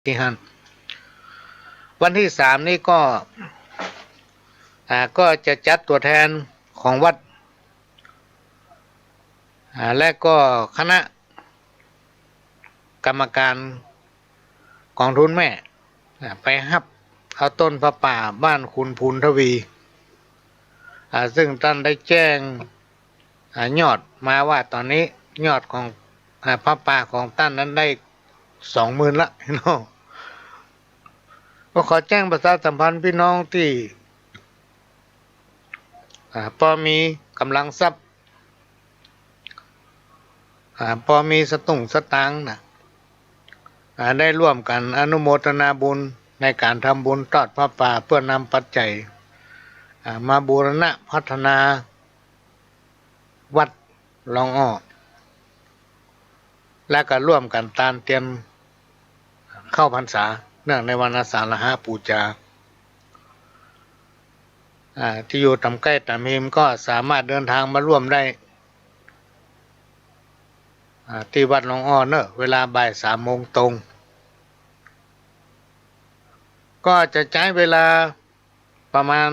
ที่ฮั่นวันที่3นี้ก็จะจัดตัวแทนของวัดและก็คณะกรรมการกองทุนแม่ไปฮับเอาต้นพระป่าบ้านคุณพูนทวีซึ่งท่านได้แจ้งยอดมาว่าตอนนี้ยอดของพระป่าของท่านนั้นได้20,000ละพี่น้องก็ขอแจ้งประชาสัมพันธ์พี่น้องที่พอมีกำลังทรัพย์พอมีสตุ้งสตางค์ได้ร่วมกันอนุโมทนาบุญในการทำบุญทอดพระป่าเพื่อนำปัจจัยมาบูรณะพัฒนาวัดหลองอ้อและก็ร่วมกันตามเตรียมเข้าพรรษาเนื่องในวันอาสาฬหปูชาที่อยู่ตำใกล้ตำหิมก็สามารถเดินทางมาร่วมได้ที่วัดหลองอ้อเนอะเวลาบ่าย3 โมงตรงก็จะใช้เวลาประมาณ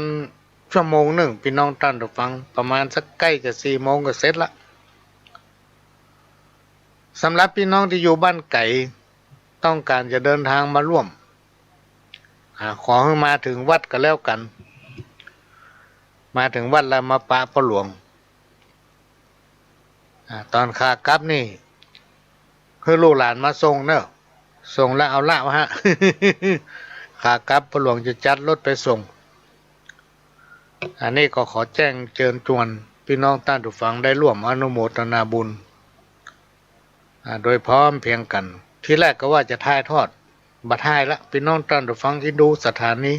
ชั่วโมงหนึ่งพี่น้องท่านผู้ฟังประมาณสักใกล้จะ4 โมงก็เสร็จละสำหรับพี่น้องที่อยู่บ้านไก่ต้องการจะเดินทางมาร่วมขอให้มาถึงวัดก็แล้วกันมาถึงวัดแล้วมาปะพระหลวงตอนขากลับนี่คือลูกหลานมาส่งเนอะส่งแล้วเอาละวะฮะ ขากลับพระหลวงจะจัดรถไปส่งอันนี้ก็ขอแจ้งเชิญชวนพี่น้องท่านผู้ฟังได้ร่วมอนุโมทนาบุญโดยพร้อมเพียงกันที่แรกก็ว่าจะถ่ายทอดบัดถ่ายละพี่น้องท่านผู้ฟังที่ดูสถานี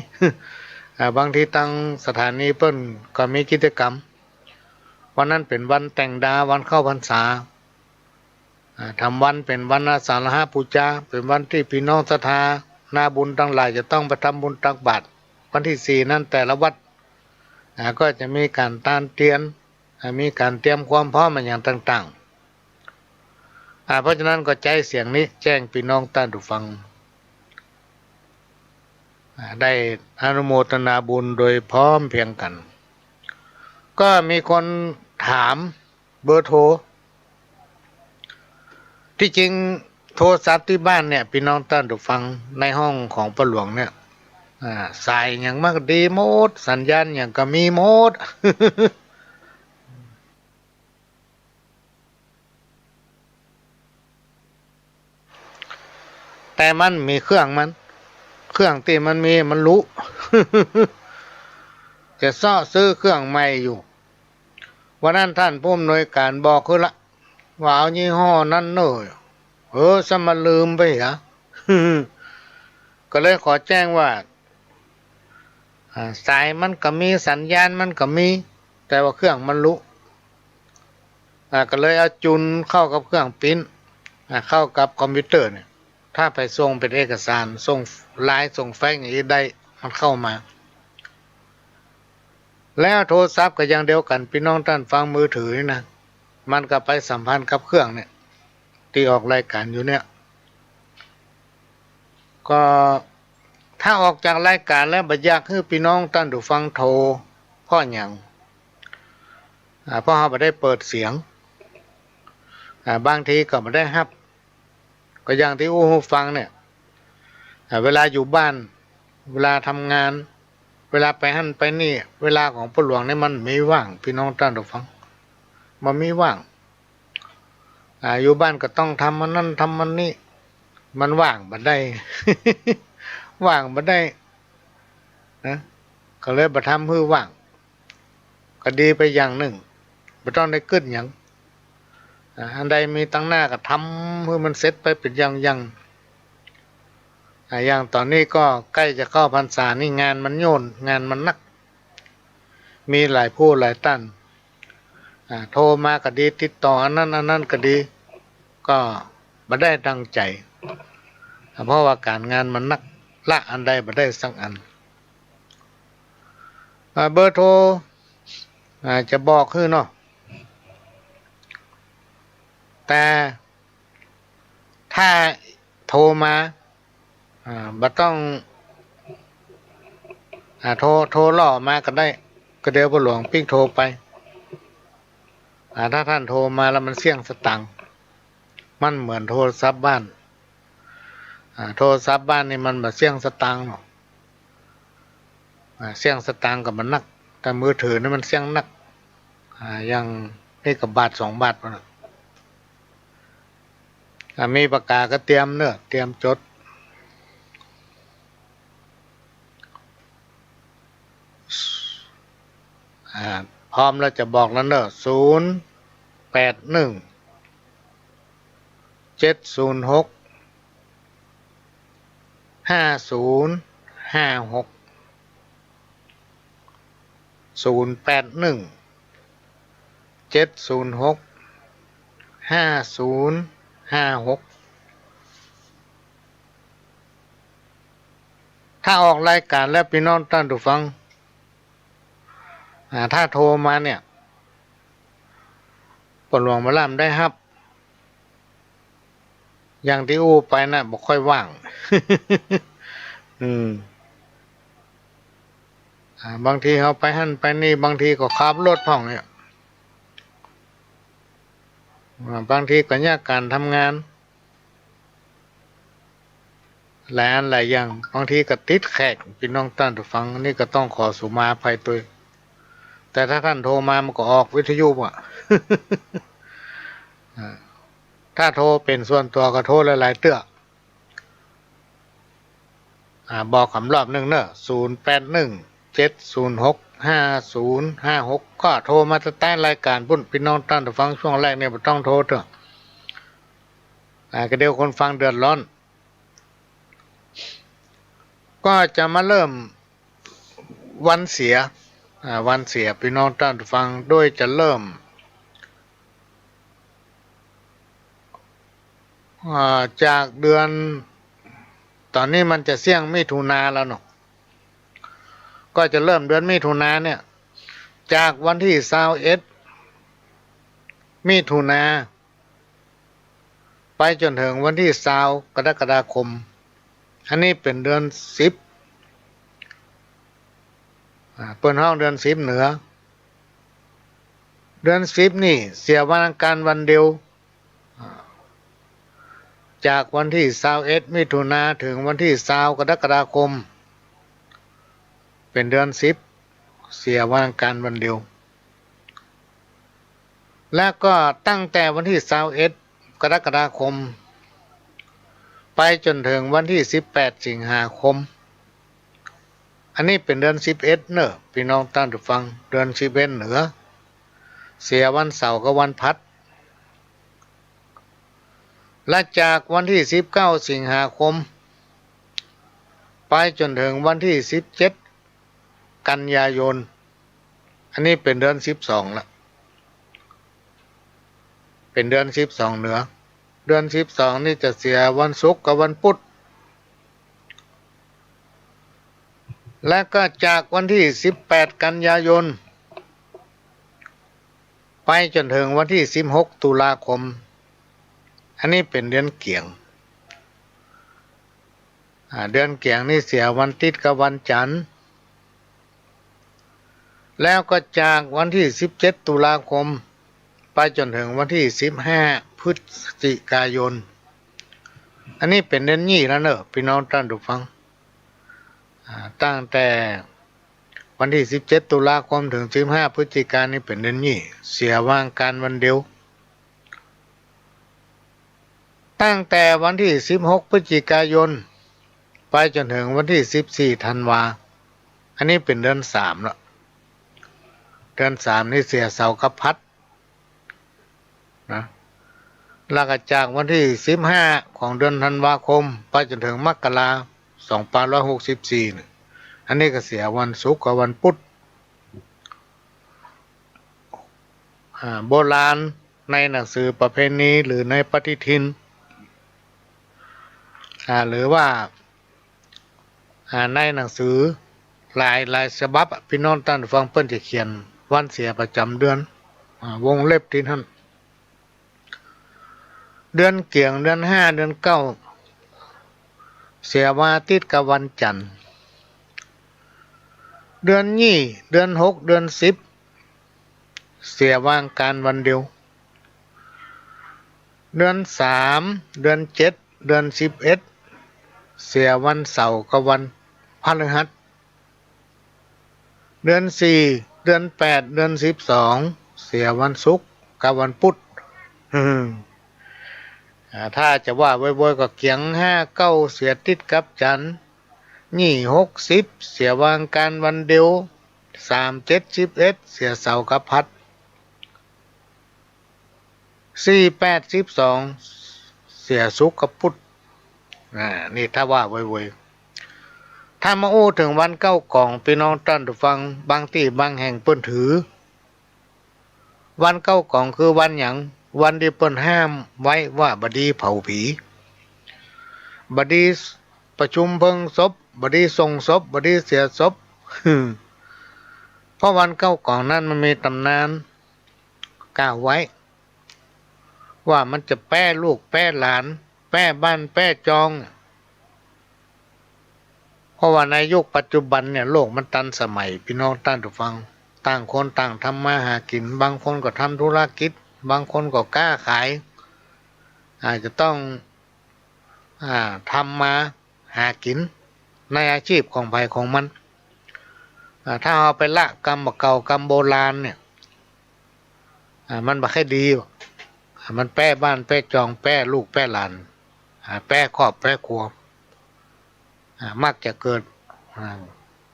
บางทีตั้งสถานีเปิ้นก็มีกิจกรรมวันนั้นเป็นวันแต่งดาวันเข้าพรรษาทำวันเป็นวันอาสาฬหปูชาเป็นวันที่พี่น้องศรัทธานาบุญทั้งหลายจะต้องไปทำบุญตักบาตรวันที่4นั้นแต่ละวัดก็จะมีการต้านเตียนมีการเตรียมความพร้อมอย่างต่างๆเพราะฉะนั้นก็ใจเสียงนี้แจ้งพี่น้องท่านผู้ฟังได้อนุโมทนาบุญโดยพร้อมเพียงกันก็มีคนถามเบอร์โทรที่จริงโทรศัพท์ที่บ้านเนี่ยพี่น้องท่านผู้ฟังในห้องของพระหลวงเนี่ยสายอย่างมากดีหมดสัญญาณอย่างก็มีหมด แต่มันมีเครื่องที่มันมีมันรู้ จะซ่อซื้อเครื่องใหม่อยู่วันนั้นท่านผู้อำนวยการบอกคือละว่าเอายี่ห้อนั้นเนอะสมาลืมไปเหรอ ก็เลยขอแจ้งว่าสายมันก็มีสัญญาณมันก็มีแต่ว่าเครื่องมันรู้ก็เลยเอาจุนเข้ากับเครื่องปริ้นเข้ากับคอมพิวเตอร์เนี่ยถ้าไปส่งเป็นเอกสารส่งไลน์ส่งแฟ้งอย่างนี้ได้มันเข้ามาแล้วโทรศัพท์ก็อย่างเดียวกันพี่น้องท่านฟังมือถือนี่นะมันก็ไปสัมพันธ์กับเครื่องเนี่ยที่ออกรายการอยู่เนี่ยก็ถ้าออกจากรายการแล้วบัดยากคือพี่น้องท่านผู้ฟังโทรเพราะอย่างเพราะเขาไม่ได้เปิดเสียงบางทีก็ไม่ได้ฮับก็อย่างที่อู้หูฟังเนี่ยเวลาอยู่บ้านเวลาทำงานเวลาไปหั่นไปนี่เวลาของพระหลวงนี่มันไม่ว่างพี่น้องท่านผู้ฟังมันไม่ว่างอยู่บ้านก็ต้องทำมันนั่นทำมันนี่มันว่างบัดได้ ว่างบัดได้นะก็เลยบัดทำฮื้อว่างก็ดีไปอย่างหนึ่งไม่ต้องได้ขึ้นอย่างอันใดมีตั้งหน้าก็ทำเพื่อมันเสร็จไปเป็นอย่างอย่างตอนนี้ก็ใกล้จะเข้าพรรษานี่งานมันโยนงานมันนักมีหลายผู้หลายท่านโทรมาก็ดีติดต่ออันนั้นก็ดีก็ไม่ได้ตั้งใจเพราะว่าการงานมันนักละอันใดไม่ได้สักอันเบอร์โทรจะบอกคือเนาะแต่ถ้าโทรมา บ่ต้องโทรล่อมาก็ได้ก็เดี๋ยวบ่หลวงปิ๊กโทรไปถ้าท่านโทรมาแล้วมันเสี่ยงสตังค์มันเหมือนโทรศัพท์บ้านโทรศัพท์บ้านนี่มันบ่เสี่ยงสตังค์หรอกเสี่ยงสตังค์กับมันนักแต่มือถือนี่มันเสี่ยงนักอย่างนี่กับบาท2 บาทพุ่นน่ะมีปากกาก็เตรียมเด้อเตรียมจดพร้อมแล้วจะบอกแล้วเนอะ081 706 5056 081 706 5056ถ้าออกรายการแล้วพี่น้องท่านผู้ฟังถ้าโทรมาเนี่ยปหลวงมาล่ำได้ครับอย่างที่อู้ไปนะบ่ค่อยว่าง บางทีเขาไปหั่นไปนี่บางทีก็ขับรถพ่องเนี่ยบางทีก็ยากการทำงานหลายอันหลายอย่างบางทีก็ติดแขกพี่น้องท่านผู้ฟังนี่ก็ต้องขอสุมาภัยตัวแต่ถ้าท่านโทรมามันก็ออกวิทยุอ่ะ ถ้าโทรเป็นส่วนตัวก็โทรหลายๆเตื้อบอกคำรอบหนึ่งเนอะ0817065056ก็โทรมาสแตนรายการพุ่นพี่น้องท่านผู้ฟังช่วงแรกเนี่ยบ่ต้องโทรเถอะก็เดี๋ยวคนฟังเดือดร้อนก็จะมาเริ่มวันเสียพี่น้องท่านผู้ฟังโดยจะเริ่มจากเดือนตอนนี้มันจะเสี่ยงมิถุนาแล้วเนาะก็จะเริ่มเดือนมิถุนาเนี่ยจากวันที่21 มิถุนาไปจนถึงวันที่20 กรกฎาคมอันนี้เป็นเดือน10เปิ้นห้องเดือน10เหนือเดือน10นี่เสียวันอังคารวันเดียวจากวันที่21 มิถุนาถึงวันที่20 กรกฎาคมเป็นเดือน10เสียวันอังคารวันเดียวและก็ตั้งแต่วันที่21 กรกฎาคมไปจนถึงวันที่18 สิงหาคมอันนี้เป็นเดือน11เนอะพี่น้องท่านผู้ฟังเดือน11เหนือเสียวันเสาร์กับวันพัดและจากวันที่19 สิงหาคมไปจนถึงวันที่17 กันยายนอันนี้เป็นเดือน12ละเป็นเดือน12เหนือเดือน12นี่จะเสียวันศุกร์กับวันพุธและก็จากวันที่18 กันยายนไปจนถึงวันที่16 ตุลาคมอันนี้เป็นเดือนเกี่ยงเดือนเกี่ยงนี่เสียวันติดกับวันจันทร์แล้วก็จากวันที่17 ตุลาคมไปจนถึงวันที่15 พฤศจิกายนอันนี้เป็นเดือนยี่แล้วเนอะพี่น้องท่านผู้ฟังตั้งแต่วันที่17 ตุลาคมถึง15 พฤศจิกายนนี่เป็นเดือนยี่เสียว่างการวันเดียวตั้งแต่วันที่16 พฤศจิกายนไปจนถึงวันที่14 ธันวาอันนี้เป็นเดือน3แล้วเดือน3นี่เสียเสาร์กับพัดนะแล้วก็จากวันที่15 ของเดือนธันวาคมไปจนถึงมกราคม 2564อันนี้ก็เสียวันศุกร์กับวันพุธโบราณในหนังสือประเพณีหรือในปฏิทินหรือว่าในหนังสือหลายฉบับพี่น้องท่านฟังเพิ่นจะเขียนวันเสียประจำเดือนวงเล็บที่ท่านเดือนเกี่ยงเดือน5 เดือน9 เสียวันอาทิตย์กับวันจันทร์เดือนยี่เดือนหกเดือนสิบเสียว่างการวันเดียวเดือนสามเดือนเจ็ดเดือน11เสียวันเสาร์กับวันพฤหัสเดือนสี่เดือน8เดือน12เสียวันศุกร์กับวันพุธถ้าจะว่าบ่อยๆก็เกียง5 9เสียติดกับจันทร์นี่60เสียวางการวันเดียว3 7 11เสียเสาร์กับพัด4 8 12เสียศุกร์กับพุธนี่ถ้าว่าไว้ๆถ้ามาอู้ถึงวันเก้ากองพี่น้องท่านผู้ฟังบางที่บางแห่งเปิ้นถือวันเก้ากองคือวันหยังวันที่เปิ้นห้ามไว้ว่าบดีเผาผีบดีประชุมเพิ่งศพบดีส่งศพบดีเสียศพ เพราะวันเก้ากองนั้นมันมีตำนานกล่าวไว้ว่ามันจะแป้ลูกแป้หลานแป้บ้านแป้จองเพราะว่าในยุคปัจจุบันเนี่ยโลกมันตันสมัยพี่น้องท่านผู้ฟังต่างคนต่างทำมาหากินบางคนก็ทำธุรกิจบางคนก็กล้าขายอาจจะต้องทำมาหากินในอาชีพของใครของมันถ้าเอาไปละกรรมเก่ากรรมโบราณเนี่ยมันบ่ค่อยดีมันแป้บ้านแป้จองแป้ลูกแป้หลานแป้ครอบแป้ครัวมักจะเกิด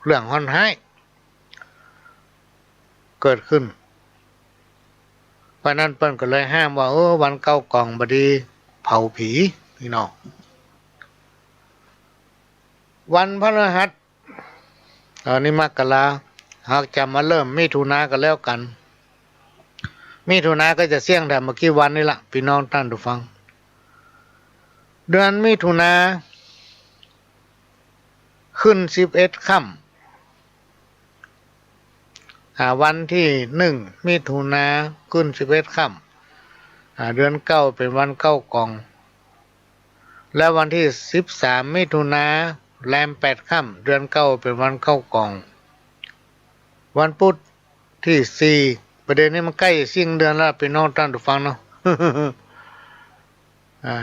เรื่องฮ้อนไห้เกิดขึ้นเพราะนั้นเปิ้นก็เลยห้ามว่าวันเก้ากองบดีเผาผีพี่น้องวันพฤหัสตอนนี้มกราหากจะมาเริ่มมิถุนาก็แล้วกันมิถุนาก็จะเสี่ยงแต่เมื่อกี้วันนี่ละพี่น้องท่านผู้ฟังเดือนมิถุนาขึ้น11ค่ำวันที่1มิถุนาขึ้น11ค่ำเดือน9เป็นวันเก้ากองและวันที่13มิถุนาแรม8ค่ำเดือน9เป็นวันเก้ากองวันพุธที่4ประเด็นนี้มันใกล้สิ้นเดือนแล้วพี่น้องท่านผู้ฟังเนาะ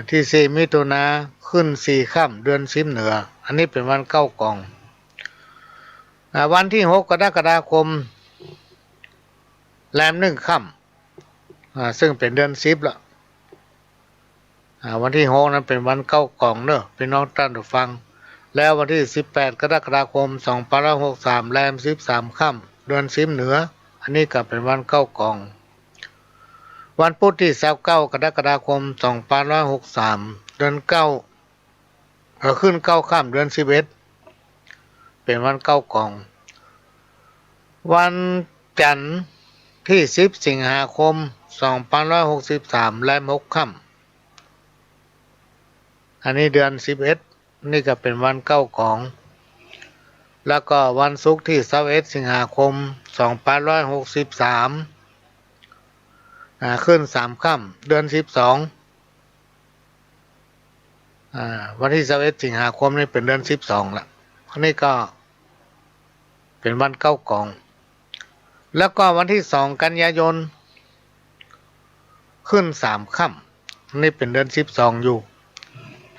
ที่4มิถุนาขึ้น4ค่ำเดือน10เหนืออันนี้เป็นวันเก้ากองวันที่6กรกฎาคมแรม1ค่ำซึ่งเป็นเดือน10ละวันที่6นั้นเป็นวันเก้ากองเนอะพี่น้องท่านผู้ฟังแล้ววันที่18กรกฎาคม2563แรม13ค่ำเดือน10เหนืออันนี้ก็เป็นวันเก้ากองวันพุธที่29กรกฎาคม2563เดือน9ขึ้น9ค่ำเดือน11เป็นวันเก้ากองวันจันทร์ที่10สิงหาคม2563แรม6ค่ำอันนี้เดือน11นี่ก็เป็นวันเก้ากองแล้วก็วันศุกร์ที่21สิงหาคม2563ขึ้น3ค่ำเดือน12วันที่21สิงหาคมนี่เป็นเดือน12ละอันนี้ก็เป็นวันเก้ากองแล้วก็วันที่2กันยายนขึ้น3ค่ำนี่เป็นเดือน12อยู่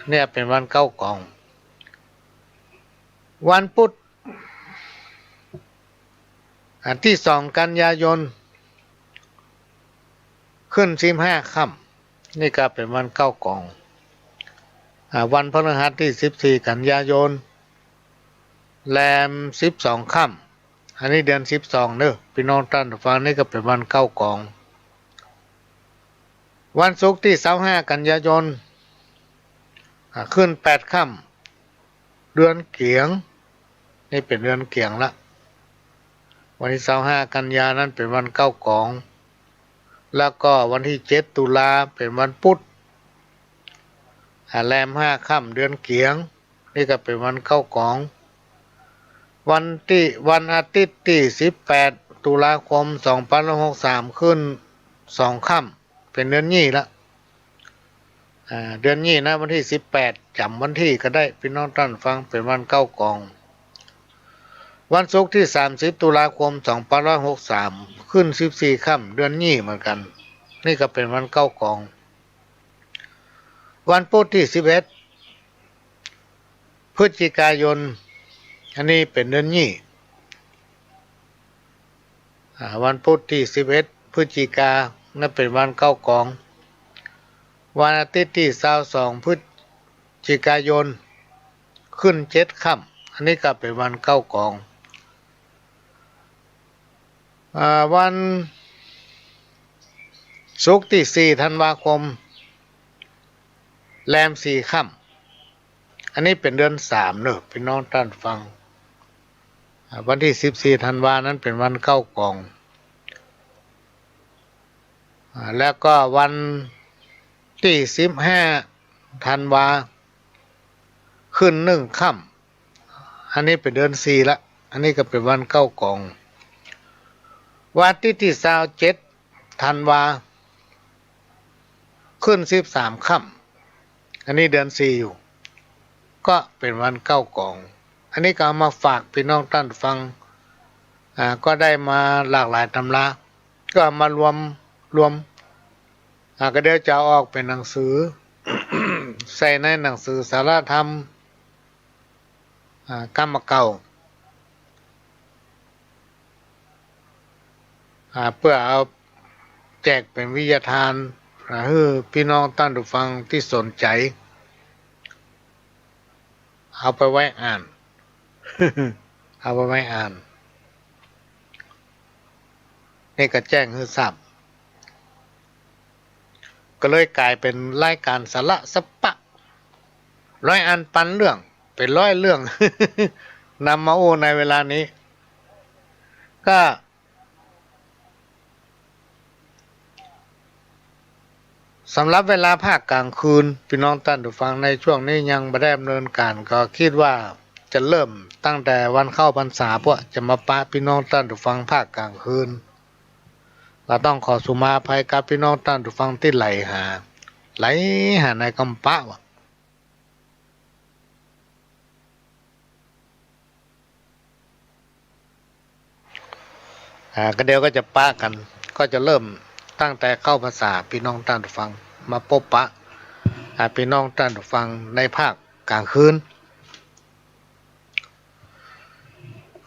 เนี่ยเป็นวันเก้ากองวันพุธที่2กันยายนขึ้น15ค่ำนี่ก็เป็นวันเก้ากองวันพฤหัสที่14กันยายนแรม12ค่ำอันนี้เดือน12เด้อพี่น้องท่านผู้ฟังนี่ก็เป็นวันเก้ากองวันศุกร์ที่25กันยายนขึ้น8ค่ำเดือนเกียงนี่เป็นเดือนเกียงละวันที่25กันยานั้นเป็นวันเก้ากองแล้วก็วันที่7ตุลาเป็นวันพุธแรม5ค่ำเดือนเกียงนี่ก็เป็นวันเก้ากองวันอาทิตย์ที่18ตุลาคม2563ขึ้น2ค่ำเป็นเดือนยี่ละ เดือนนี้นะวันที่18จำวันที่ก็ได้พี่น้องท่านฟังเป็นวันเก้ากองวันศุกร์ที่30ตุลาคม2563ขึ้น14ค่ำเดือนนี้เหมือนกันนี่ก็เป็นวันเก้ากองวันพุธที่11พฤศจิกายนอันนี้เป็นเดือนนี้วันพุธที่11พฤศจิกานั่นเป็นวันเก้ากองวันอาทิตย์ที่22พฤศจิกายนขึ้น7ค่ำอันนี้ก็เป็นวันเก้ากองวันศุกร์ที่4ธันวาคมแรม4ค่ำอันนี้เป็นเดือน3เนอะพี่น้องท่านฟังวันที่14ธันวานั้นเป็นวันเก้ากองแล้วก็วันที่15ธันวาขึ้น1ค่ำอันนี้เป็นเดือน4ละอันนี้ก็เป็นวันเก้ากองวันที่27ธันวาขึ้น13ค่ำอันนี้เดือน4อยู่ก็เป็นวันเก้ากองอันนี้ก็เอามาฝากพี่น้องท่านฟังก็ได้มาหลากหลายตำราก็เอามารวมก็เดี๋ยวจะออกเป็นหนังสือ ใส่ในหนังสือสารธรรมกรรมเก่าเพื่อเอาแจกเป็นวิทยาทานให้พี่น้องท่านผู้ฟังที่สนใจเอาไปไว้อ่าน เอาไปไว้อ่านนี่ก็แจ้งให้ทราบก็เลยกลายเป็นรายการสาระสปะร้อยอันปันเรื่องเป็นร้อยเรื่อง นำมาโอ้ในเวลานี้ก็สำหรับเวลาภาคกลางคืนพี่น้องท่านผู้ฟังในช่วงนี้ยังไม่ได้ดำเนินการก็คิดว่าจะเริ่มตั้งแต่วันเข้าพรรษาพวกจะมาปะพี่น้องท่านผู้ฟังภาคกลางคืนเราต้องขอสุมาภัยกับพี่น้องท่านผู้ฟังที่ไหลหาในกำปะวะก็เดี๋ยวก็จะปะกันก็จะเริ่มตั้งแต่เข้าพรรษาพี่น้องท่านผู้ฟังมาพบปะพี่น้องท่านผู้ฟังในภาคกลางคืน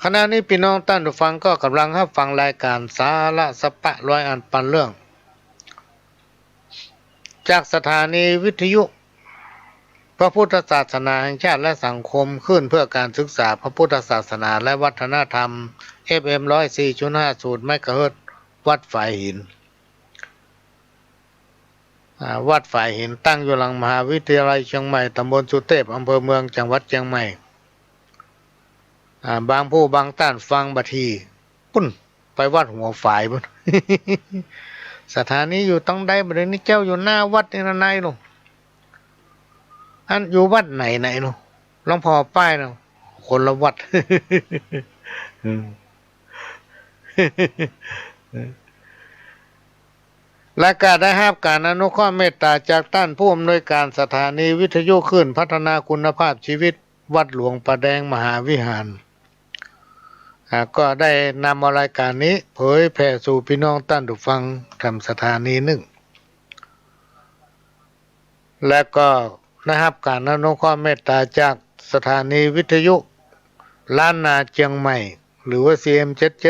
ขณะนี้พี่น้องท่านผู้ฟังก็กำลังรับฟังรายการสาระสปะร้อยอันปันเรื่องจากสถานีวิทยุพระพุทธศาสนาแห่งชาติและสังคมขึ้นเพื่อการศึกษาพระพุทธศาสนาและวัฒนธรรม FM 104.50 เมกะเฮิรตซ์วัดฝายหินวัดฝายหินตั้งอยู่หลังมหาวิทยาลัยเชียงใหม่ตำบลสุเทพอำเภอเมืองจังหวัดเชียงใหม่บางผู้บางต้านฟังบัทีปุ้นไปวัดหัวฝายปุ้น สถานีอยู่ต้องได้บริเวณนี้เจ้าอยู่หน้าวัดในในลงอันอยู่วัดไหนลงลองพอป้ายนะคนละวัด และก็ได้รับการอนุเคราะห์เมตตาจากท่านผู้อำนวยการสถานีวิทยุคลื่นพัฒนาคุณภาพชีวิตวัดหลวงประแดงมหาวิหารก็ได้นำรายการนี้เผยแผ่สู่พี่น้องท่านผู้ฟังทำสถานีหนึ่งและก็ได้รับการอนุเคราะห์เมตตาจากสถานีวิทยุล้านนาเชียงใหม่หรือว่า CM77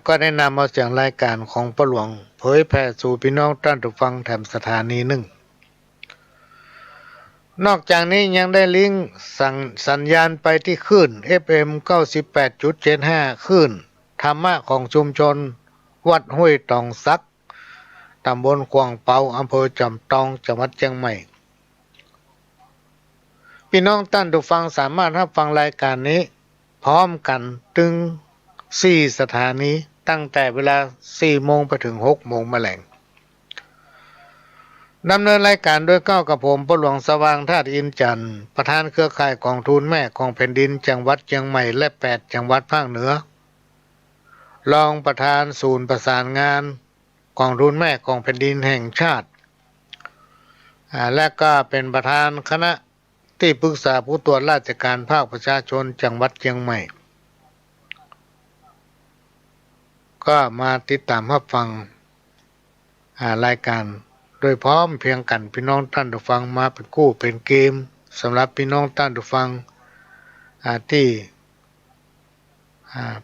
ก็ได้นำเอาเสียงรายการของพ่อหลวงเผยแผ่สู่พี่น้องท่านผู้ฟังแถมสถานีหนึ่งนอกจากนี้ยังได้ลิงก์สัญญาณไปที่คลื่น FM 98.75 คลื่นธรรมะของชุมชนวัดห้วยตองซักตำบลขวางเปาอำเภอจอมทองจังหวัดเชียงใหม่พี่น้องท่านผู้ฟังสามารถรับฟังรายการนี้พร้อมกันถึง4 สถานีตั้งแต่เวลา 4 โมงไปถึง 6 โมงแมลงดำเนินรายการโดยก้าวกับผมพ่อหลวงสว่างธาตุอินจันทร์ประธานเครือข่ายกองทุนแม่ของแผ่นดินจังหวัดเชียงใหม่และ8 จังหวัดภาคเหนือรองประธานศูนย์ประสานงานกองทุนแม่ของแผ่นดินแห่งชาติ และก็เป็นประธานคณะที่ปรึกษาผู้ตรวจราชการภาคประชาชนจังหวัดเชียงใหม่ก็มาติดตามรับฟังรายการโดยพร้อมเพียงกันพี่น้องท่านผู้ฟังมาเป็นกู้เป็นเกมสำหรับพี่น้องท่านผู้ฟังที่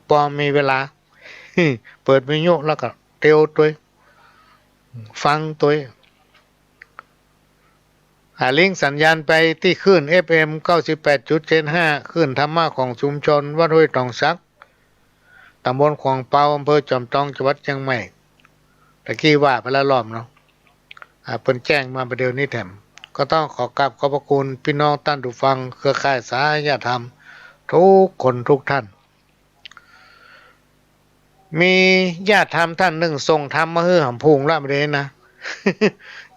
พอมีเวลา เปิดวิทยุแล้วก็เตียวตัวฟังตัวลิงก์สัญญาณไปที่คลื่น FM 98.75 คลื่นธรรมะของชุมชนวัดห้วยตองซักตำบลขวางเปาอำเภอจอมทองจังหวัดเชียงใหม่ตะกี้ว่าไปแล้วรอบเนาะเพิ่นแจ้งมาประเดี๋ยวนี้แถมก็ต้องขอกราบขอบพระคุณพี่น้องท่านผู้ฟังเครือข่ายสายธรรมทุกคนทุกท่านมีญาติธรรมท่านหนึ่งส่งธรรมมาให้หำพุงละประเดี๋ยวนะ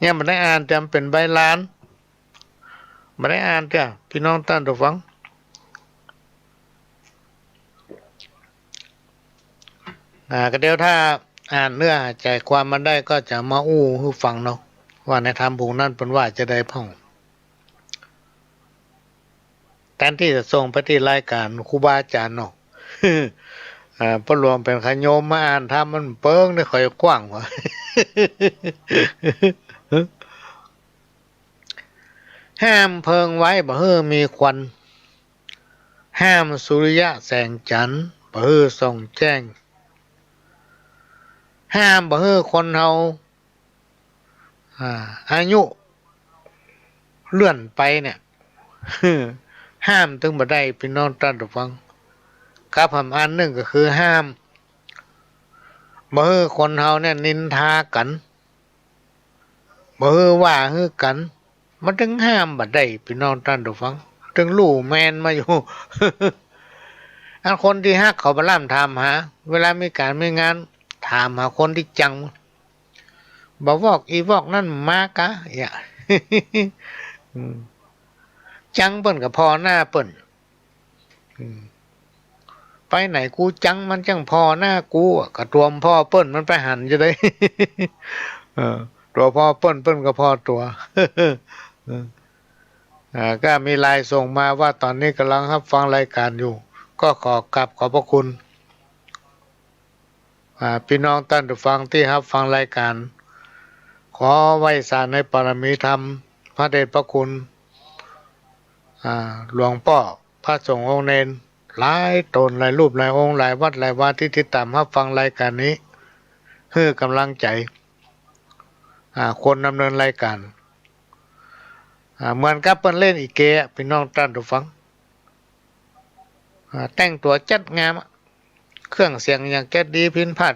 ยังไม่ได้อ่านจำเป็นใบลานไม่ได้อ่านจ้ะพี่น้องท่านผู้ฟังก็เดี๋ยวถ้าอ่านเนื้อใจความมันได้ก็จะมาอู้ให้ฟังเนาะว่าในธรรมผูกนั้นเป็นว่าจะได้พ่องแทนที่จะส่งไปที่รายการครูบาอาจารย์เนาะ พระรวมเป็นขโยมมาอ่านธรรมมันเปิ้งได้ค่อยกว้างวะ ห้ามเพิงไว้บ่เฮือมีควันห้ามสุริยะแสงจันทร์บ่เฮือส่องแจ้งห้ามบ่เฮือคนเฮาอายุเลื่อนไปเนี่ย ห้ามถึงบ่ได้พี่น้องท่านผู้ฟังครับผมอันหนึ่งก็คือห้ามบ่เฮือคนเฮาเนี่ยนินทากันบ่เฮือว่าฮือกันมันถึงห้ามบ่ได้พี่น้องท่านผู้ฟังถึงลู่แมนมาอยู่ อันคนที่ฮักเขาบ่ล่ำถามหาเวลามีการมีงานถามหาคนที่จังบ่วอกอีวอกนั่นมากะอย่า จังเปิ้นก็พอหน้าเปิ้นไปไหนกูจังมันจังพอหน้ากูก็รวมพ่อเปิ้นมันไปหันจะได้ ตัวพ่อเปิ้นก็พอตัว ก็มีไลน์ส่งมาว่าตอนนี้กำลังรับฟังรายการอยู่ก็ขอกราบขอบพระคุณพี่น้องท่านผู้ฟังที่รับฟังรายการขอไว้สารในปรมีธรรมพระเดชพระคุณหลวงพ่อพระสงฆ์องค์เนรหลายตนหลายรูปหลายองค์หลายวัดหลายวาที่ติดตามรับฟังรายการนี้เพื่อกำลังใจคนดำเนินรายการเหมือนกับเปิ้นเล่นอีเกะพี่น้องท่านผู้ฟังแต่งตัวจัดงามเครื่องเสียงอย่างแก๊สดีพินพัด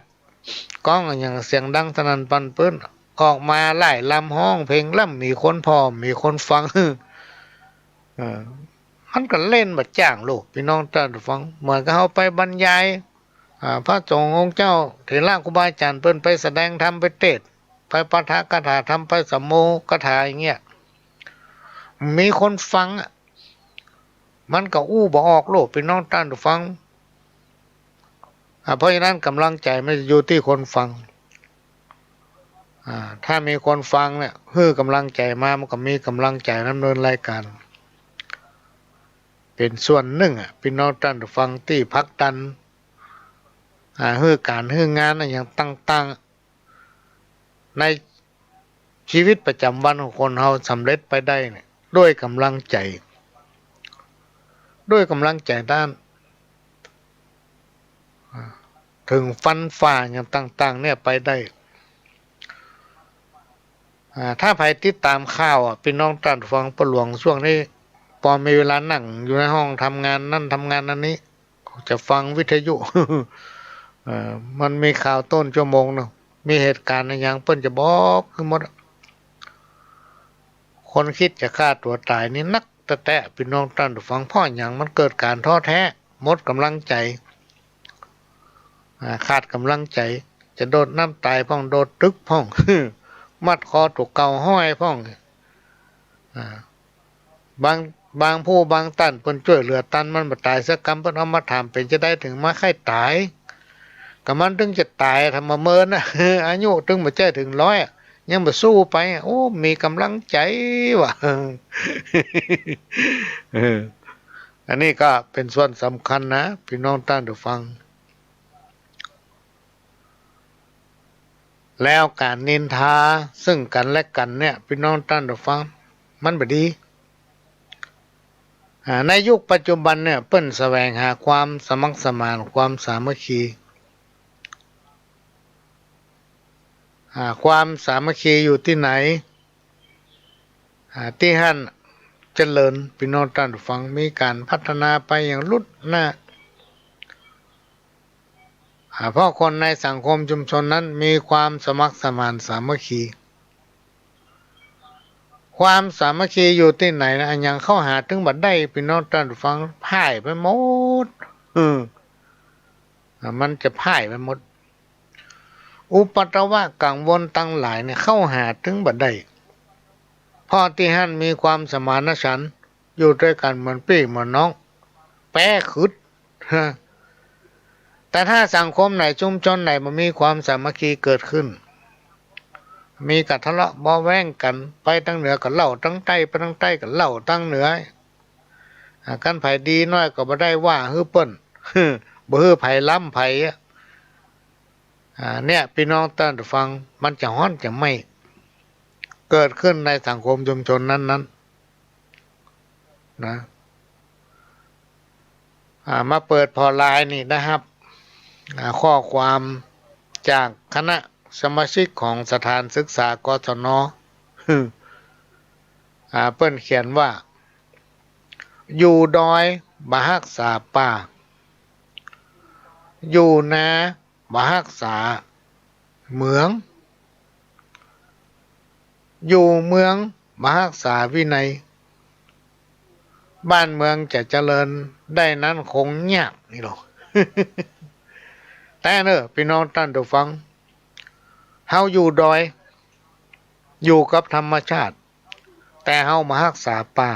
กล้องอย่างเสียงดังสนั่นปันปื้นออกมาไล่ลำห้องเพลงล่ำมีคนพอมีคนฟัง มันก็เล่นแบบจ้างลูกพี่น้องท่านผู้ฟังเหมือนกับเขาไปบรรยายพระสงฆ์องค์เจ้าเถระครูบาอาจารย์เปิ้นไปแสดงธรรมไปเทศน์ไปปาฐกถาทำไปสัมโมกถาอย่างเงี้ยมีคนฟังมันก็อู้บ่ออกโลกพี่น้องท่านผู้ฟังเพราะฉะนั้นกำลังใจไม่อยู่ที่คนฟังถ้ามีคนฟังเนี่ยฮื้อกำลังใจมามันก็มีกำลังใจดำเนินรายการเป็นส่วนหนึ่งพี่น้องท่านผู้ฟังที่พักดันฮื้อการฮื้องานอย่างต่างๆในชีวิตประจำวันของคนเฮาสำเร็จไปได้เนี่ยด้วยกำลังใจด้านถึงฟันฝ่าอย่างต่างๆเนี่ยไปได้ถ้าใครติดตามข่าวพี่น้องท่านฟังประหลวงช่วงนี้พอมีเวลานั่งอยู่ในห้องทำงานนั่นทำงานนั้นนี้จะฟังวิทยุ มันมีข่าวต้นชั่วโมงเนาะมีเหตุการณ์อย่างเปิ้นจะบอกคือหมดคนคิดจะฆ่าตัวตายนี่นักแต่พี่น้องท่านฟังพ่ออย่างมันเกิดการท้อแท้หมดกำลังใจขาดกำลังใจจะโดดน้ำตายพ่องโดดตึกพ่อง มัดคอถูกเก่าห้อยพ่องบางผู้บางตันเพิ่นช่วยเหลือตันมันบ่ตายสักกรรมเพิ่นเอามาถามเป็นจะได้ถึงมาไข้ตายก็มันถึงจะตายทำมาเมินนะ อายุถึงบ่ใช่ถึง100 ยังบ่สู้ไปโอ้มีกำลังใจว่ะ เอออันนี้ก็เป็นส่วนสำคัญนะพี่น้องท่านผู้ฟังแล้วการนินทาซึ่งกันและกันเนี่ยพี่น้องท่านผู้ฟังมันบ่ดีในยุคปัจจุบันเนี่ยเปิ้นแสวงหาความสมัครสมานความสามัคคีความสามัคคีอยู่ที่ไหนที่หั่นเจริญพี่น้องท่านผู้ฟังมีการพัฒนาไปอย่างลุดหน้าเพราะคนในสังคมชุมชนนั้นมีความสมัครสมานสามัคคีความสามัคคีอยู่ที่ไหนนะอันยังเข้าหาถึงบัดได้พี่น้องท่านผู้ฟังพ่ายไปหมดมันจะพ่ายไปหมดอุปัตวะกังวลตั้งหลายเนี่ยเข้าหาถึงบัดได้พ่อที่หั่นมีความสมานฉันท์อยู่ด้วยกันเหมือนพี่เหมือนน้องแป้ขึ้นแต่ถ้าสังคมไหนชุมชนไหนมันมีความสามัคคีเกิดขึ้นมีกัทะเลาะเบาแว้งกันไปตั้งเหนือกับเล่าตั้งใต้ไปตั้งใต้กับเล่าตั้งเหนือกันไผดีน้อยก็บ่ได้ว่าฮือเปิ้นบ่ฮือไผล้ำไผเนี่ยพี่น้องท่านผู้ฟังมันจะฮ้อนจะไม่เกิดขึ้นในสังคมชุมชนนั้นๆนะมาเปิดพอไลน์นี่นะครับข้อความจากคณะสมาชิกของสถานศึกษากศนเปิ้นเขียนว่าอยู่ดอยบ่รักษาป่าอยู่นาบ่รักษาเหมืองอยู่เมืองบ่รักษาวินัยบ้านเมืองจะเจริญได้นั้นคงยากนี่หรอก แต่เนอะพี่น้องท่านผู้ฟังเฮาอยู่ดอยอยู่กับธรรมชาติแต่เฮามารักษาป่า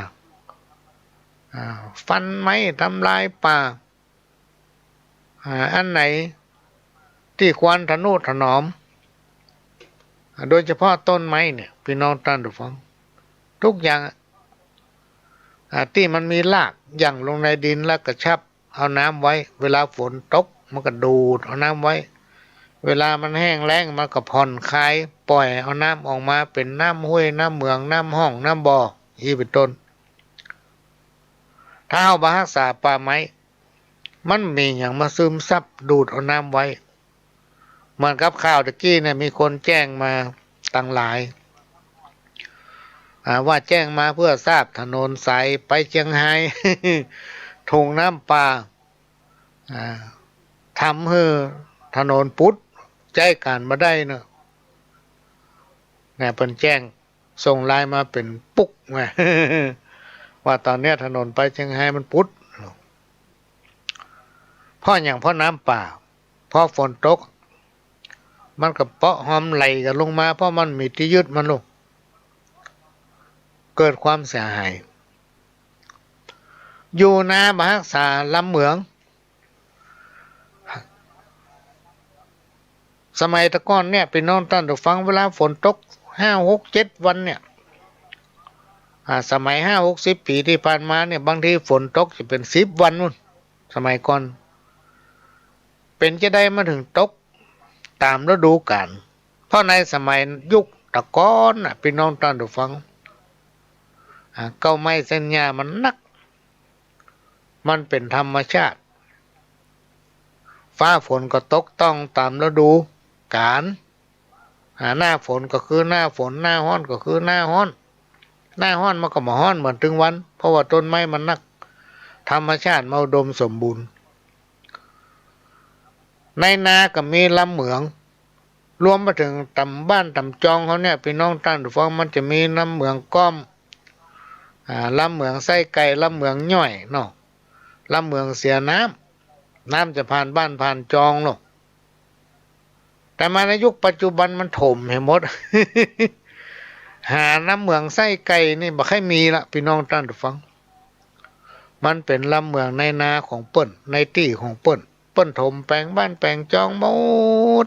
ฟันไม้ทำลายป่าอันไหนที่ควรทนุถนอมโดยเฉพาะต้นไม้เนี่ยพี่น้องท่านผู้ฟังทุกอย่างที่มันมีรากย่างลงในดินแล้วกระชับเอาน้ำไว้เวลาฝนตกมันก็ดูดเอาน้ำไว้เวลามันแห้งแล้งมันก็ผ่อนคลายปล่อยเอาน้ำออกมาเป็นน้ำห้วยน้ำเมืองน้ำห้องน้ำบ่ออีเป็นต้นถ้าเอามารักษาป่าไม้มันมีอย่างมาซึมซับดูดเอาน้ำไว้เหมือนกับข่าวตะกี้เนี่ยมีคนแจ้งมาตั้งหลายว่าแจ้งมาเพื่อทราบถนนสายไปเชียงไฮ้ ถุงน้ำป่าทำให้ถนนพุทธใจการมาได้เนอะเนี่ยเป็นแจ้งส่งไลน์มาเป็นปุ๊กไง ว่าตอนนี้ถนนไปเชียงไฮ้มันพุทธเพราะอย่างเพราะน้ำป่าเพราะฝนตกมันก็เปาะหอมไหลกันลงมาเพราะมันมีที่ยึดมันลงเกิดความเสียหายอยู่นาบรักษาลำเหมืองสมัยตะก้อนเนี่ยไปนอนท่านผู้ฟังเวลาฝนตก5-6-7 วันเนี่ยสมัย50-60 ปีที่ผ่านมาเนี่ยบางทีฝนตกจะเป็น10 วันนู่นสมัยก่อนเป็นจะได้มาถึงตกตามฤดูกาลเพราะในสมัยยุคตะก้อนน่ะพี่น้องท่านผู้ฟังเก้าไม้เส้นหญ้ามันนักมันเป็นธรรมชาติฟ้าฝนก็ตกต้องตามฤดูกาลหน้าฝนก็คือหน้าฝนหน้าร้อนก็คือหน้าร้อนหน้าร้อนมันก็มาร้อนเหมือนถึงวันเพราะว่าต้นไม้มันนักธรรมชาติมาอุดมสมบูรณ์ในนาก็มีลำเหมืองรวมมาถึงตำบ้านตำจองเขาเนี่ยพี่น้องท่านผู้ฟังมันจะมีลำเหมืองก้อมลำเหมืองไส้ไก่ลำเหมืองย่อยเนาะลำเหมืองเสียน้ำจะผ่านบ้านผ่านจองหรอกแต่มาในยุคปัจจุบันมันถมให้หมด หาน้ำเหมืองไส้ไก่นี่บ่ค่อยมีละพี่น้องท่านผู้ฟังมันเป็นลำเหมืองในนาของเปิ้นในที่ของเปิ้นถมแปลงบ้านแปลงจองหมด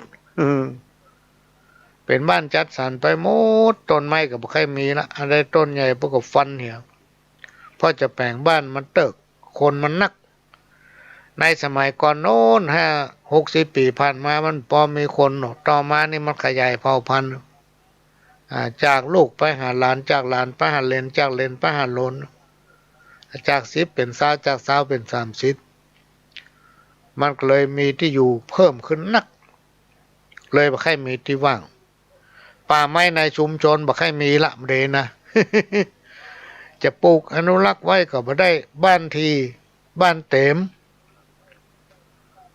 พ เป็นบ้านจัดสรรไปหมดต้นไม้ก็บ่ค่อยมีละอะไรต้นใหญ่พวกก็ฟันเหี่ยวเพราะจะแปลงบ้านมันเติกคนมันนักในสมัยก่อนโน้น60 ปีผ่านมามันพอมีคนต่อมานี่มันขยายเผ่าพันธุ์จากลูกไปหาหลานจากหลานไปหาเลนจากเลนไปหาโลนจาก10เป็น20จาก20เป็น30มันก็เลยมีที่อยู่เพิ่มขึ้นนักเลยบ่ค่อยมีที่ว่างป่าไม้ในชุมชนบ่ค่อยมีละเดนะ จะปลูกอนุรักษ์ไว้ก็บ่ได้บ้านทีบ้านเต็ม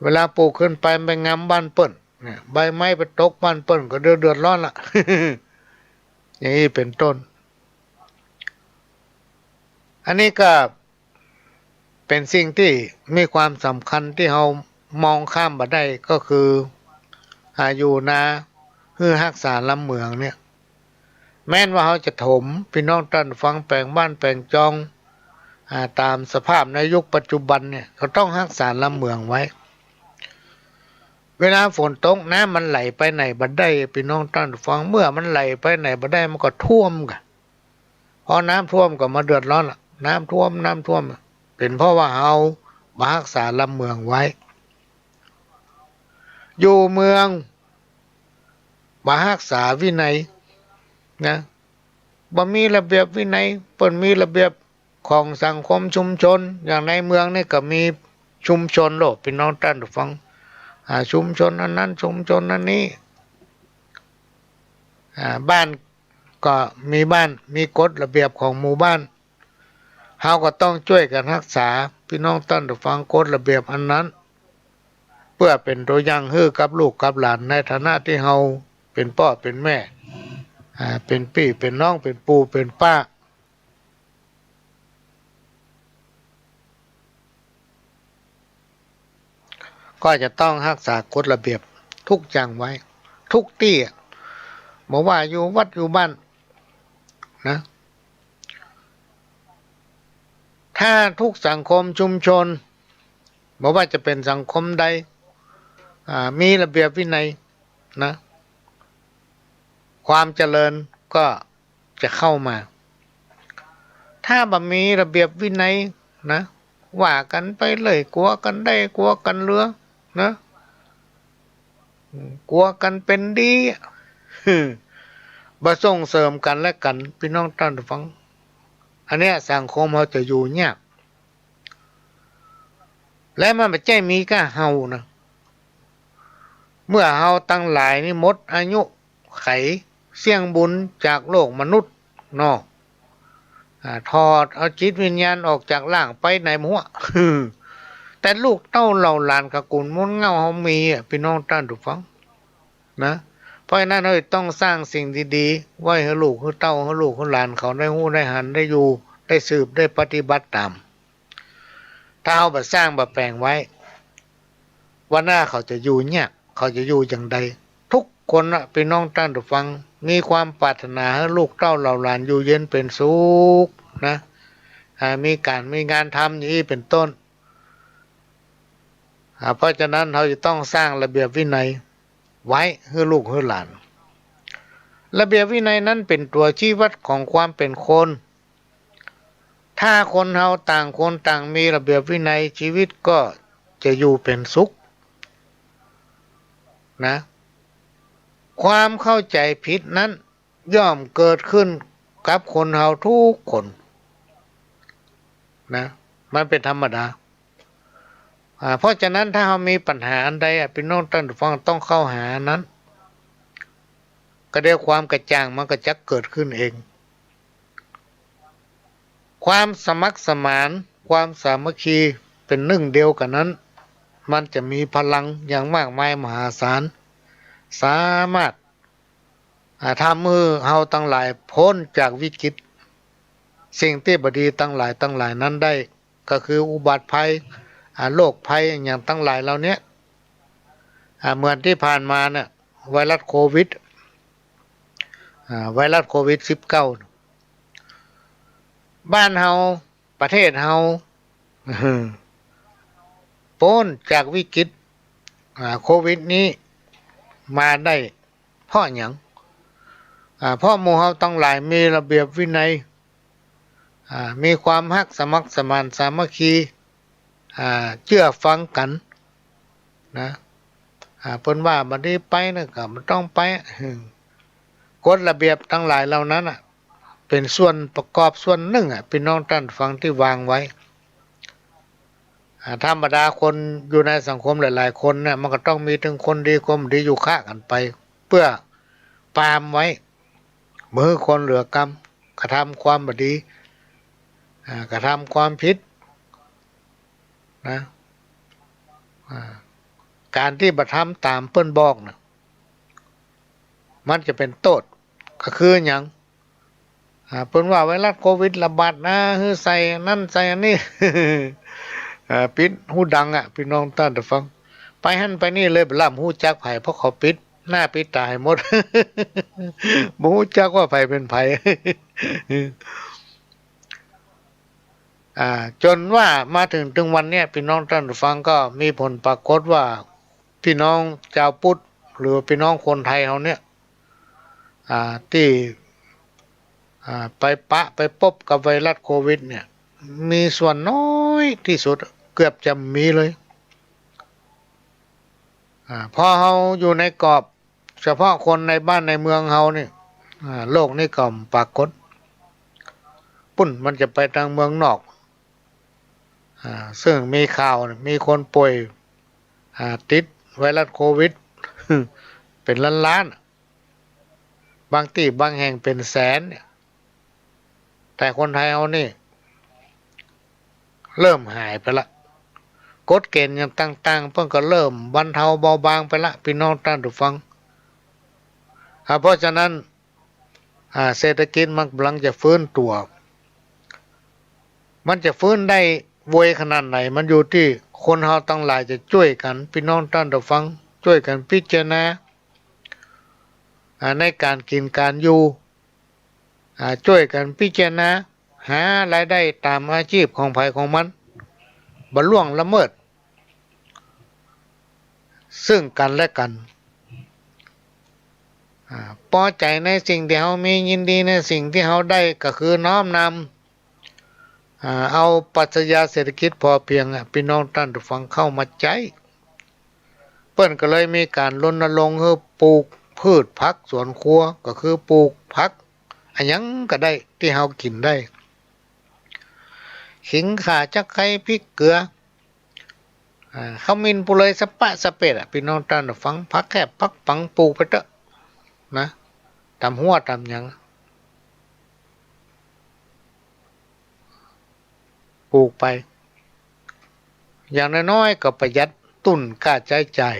เวลาปลูกขึ้นไปไปงำบ้านเปิ้นเนี่ยใบไม้ไปตกบ้านเปิ้นก็เดือดร้อนละ อย่างนี้เป็นต้นอันนี้ก็เป็นสิ่งที่มีความสำคัญที่เรามองข้ามบ่ได้ก็คืออยู่นาฮือรักษาลำเมืองเนี่ยแม้นว่าเขาจะถมพี่น้องท่านฟังแปลงบ้านแปลงจองตามสภาพในยุคปัจจุบันเนี่ยก็ต้องรักษาลำเมืองไว้เวลาฝนตกน้ำมันไหลไปไหนบ่ได้พี่น้องท่านฟังเมื่อมันไหลไปไหนบ่ได้มันก็ท่วมกันพอน้ำท่วมก็มาเดือดร้อนละน้ำท่วมเป็นเพราะว่าเราบ่รักษาลำเมืองไว้อยู่เมืองบ่รักษาวินัยนะบ่มีระเบียบวินัยเปิ้นมีระเบียบของสังคมชุมชนอย่างในเมืองนี่ก็มีชุมชนโลกพี่น้องท่านฟังชุมชนอันนั้นชุมชนอันนี้บ้านก็มีบ้านมีกฎระเบียบของหมู่บ้านเฮาก็ต้องช่วยกันรักษาพี่น้องท่านฟังกฎระเบียบอันนั้นเพื่อเป็นตัวอย่างให้กับลูกกับหลานในฐานะที่เฮาเป็นพ่อเป็นแม่เป็นพี่เป็นน้องเป็นปู่เป็นป้าก็จะต้องรักษากฎระเบียบทุกอย่างไว้ทุกที่บอกว่าอยู่วัดอยู่บ้านนะถ้าทุกสังคมชุมชนบอกว่าจะเป็นสังคมใดมีระเบียบวินัยนะความเจริญก็จะเข้ามาถ้าบ่มีระเบียบวินัยนะว่ากันไปเลยกลัวกันได้กลัวกันเหลือนะกลัวกันเป็นดีบ่ส่งเสริมกันและกันพี่น้องท่านฟังอันเนี้ยสังคมเราจะอยู่ยากและมันไม่ใช่มีแค่เฮานะเมื่อเฮาตั้งหลายนี่หมดอายุไขเสี่ยงบุญจากโลกมนุษย์เนาะถอดเอาจิตวิญญาณออกจากร่างไปในหัว แต่ลูกเต้าเหล่าหลานกกุลมุนเงาเฮามีพี่น้องท่านทุกฟังนะเพราะฉะนั้นเราต้องสร้างสิ่งดีๆไว้ให้ลูกให้เต้าให้ลูกให้หลานเขาได้ฮู้ได้หันได้อยู่ได้สืบได้ปฏิบัติตามถ้าเอาบ่สร้างบ่แปลงไว้วันหน้าเขาจะอยู่เนี่ยเขาจะอยู่อย่างใดทุกคนน่ะพี่น้องท่านทุกฟังมีความปรารถนาให้ลูกเต้าเหล่าหลานอยู่เย็นเป็นสุขนะมีงานทำอย่างนี้เป็นต้นเพราะฉะนั้นเราจะต้องสร้างระเบียบวินัยไว้ให้ลูกให้หลานระเบียบวินัยนั้นเป็นตัวชี้วัดของความเป็นคนถ้าคนเราต่างคนต่างมีระเบียบวินัยชีวิตก็จะอยู่เป็นสุขนะความเข้าใจผิดนั้นย่อมเกิดขึ้นกับคนเราทุกคนนะมันเป็นธรรมดาเพราะฉะนั้นถ้าเรามีปัญหาอันใดพี่น้องท่านฟังต้องเข้าหานั้นก็ได้ความกระจ่างมันก็จะเกิดขึ้นเองความสมัครสมานความสามัคคีเป็นหนึ่งเดียวกันนั้นมันจะมีพลังอย่างมากมายมหาศาลสามารถทำมือเฮาตั้งหลายพ้นจากวิกฤตสิ่งที่บดีตั้งหลายนั้นได้ก็คืออุบัติภัยโรคภัยอย่างตั้งหลายเหล่านี้เหมือนที่ผ่านมาเนี่ยไวรัสโควิด19บ้านเฮาประเทศเฮาพ้นจากวิกฤตโควิดนี้มาได้เพราะหยัง เพราะหมู่เฮาต้องหลายมีระเบียบวินัยมีความฮักสมัครสมานสามัคคีเชื่อฟังกันนะเพิ่นว่าบัดนี้ไปนะก็มันต้องไปกฎระเบียบทั้งหลายเหล่านั้นเป็นส่วนประกอบส่วนหนึ่งพี่น้องท่านฟังที่วางไว้ธรรมดาคนอยู่ในสังคมหลายๆคนเนี่ยมันก็ต้องมีถึงคนดีคนไม่ดีอยู่ข้างกันไป เพื่อปรามไว้มือคนเหลือกรรมกระทำความบดีกระทำความผิดนะการที่บัทำตามเปิ้นบอกนะมันจะเป็นโทษก็คืออย่างเปิ้นว่าไวรัสโควิดระบาดนะฮือใส่นั่นใส่อันนี้ ปิดหูดังพี่น้องท่านผู้ฟังไปหั่นไปนี่เลยบ่ล่ำหูจักไผเพราะเขาปิดหน้าปิดตาให้หมด บ่ฮู้จักว่าไผเป็นไผ จนว่ามาถึงวันเนี้ยพี่น้องท่านผู้ฟังก็มีผลปรากฏว่าพี่น้องชาวพุทธหรือพี่น้องคนไทยเฮาเนี่ยที่ไปไปพบกับไวรัสโควิดเนี่ยมีส่วนน้อยที่สุดเกือบจะมีเลยพอเฮาอยู่ในกรอบเฉพาะคนในบ้านในเมืองเฮานี่โลกนี้ก็ปรากฏปุ่นมันจะไปทางเมืองนอกซึ่งมีข่าวมีคนป่วยติดไวรัสโควิด เป็นล้านๆบางที่บางแห่งเป็นแสนแต่คนไทยเอานี่เริ่มหายไปละกฎเกณฑ์อย่างต่างๆเพิ่งก็เริ่มบรรเทาเบาบางไปละพี่น้องท่านผู้ฟังเพราะฉะนั้นเศรษฐกิจมันกำลังจะฟื้นตัวมันจะฟื้นได้ไวขนาดไหนมันอยู่ที่คนเฮาทั้งหลายจะช่วยกันพี่น้องท่านผู้ฟังช่วยกันพิจารณาในการกินการอยู่ช่วยกันพิจารณาหารายได้ตามอาชีพของไผของมันบ่ล่วงละเมิดซึ่งกันและกันพอใจในสิ่งที่เฮามียินดีในสิ่งที่เฮาได้ก็คือน้อมนำเอาปรัชญาเศรษฐกิจพอเพียงพี่น้องท่านผู้ฟังเข้ามาใจเปิ้นก็เลยมีการรณรงค์ให้ปลูกพืชผักสวนครัวก็คือปลูกผักอันหยังก็ได้ที่เฮากินได้ขิงข่าจักไคร้พริกเกลือเขามินปุเลยสะปะสะเป็ดพี่น้องท่านผู้ฟังผักแคบผักปังปลูกไปเถอะนะตำหัวตำหยังปลูกไปอย่างน้อยๆก็ประหยัดตุนค่าใช้จ่าย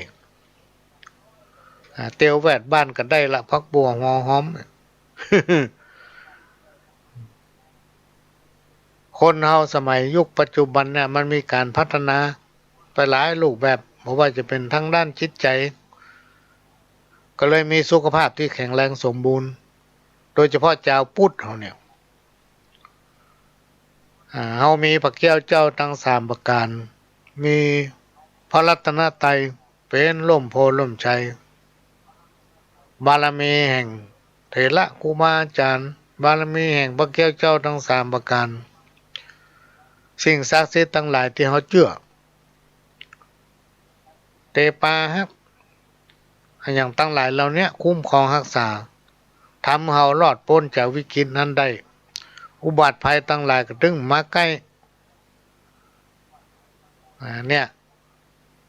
เตียวแวดบ้านก็ได้ละพักบัวหัวหอม คนเฮาสมัยยุคปัจจุบันเนี่ยมันมีการพัฒนาไปหลายรูปแบบเพราะว่าจะเป็นทั้งด้านจิตใจก็เลยมีสุขภาพที่แข็งแรงสมบูรณ์โดยเฉพาะชาวพุทธเฮาเนี่ยเฮามีพระแก้วเจ้าทั้งสามประการมีพระรัตนตรัยเป็นร่มโพล่มชัยบารมีแห่งเถระครูบาอาจารย์บารมีแห่งพระแก้วเจ้าทั้งสามประการสิ่งศักดิ์สิทธิ์ทั้งหลายที่เฮาเชื่อเตปาฮักอย่างตั้งหลายเหล่านี้คุ้มครองรักษาทำเฮารอดพ้นจากวิกฤตนั้นได้อุบัติภัยตั้งหลายก็ถึงมาใกล้เนี่ย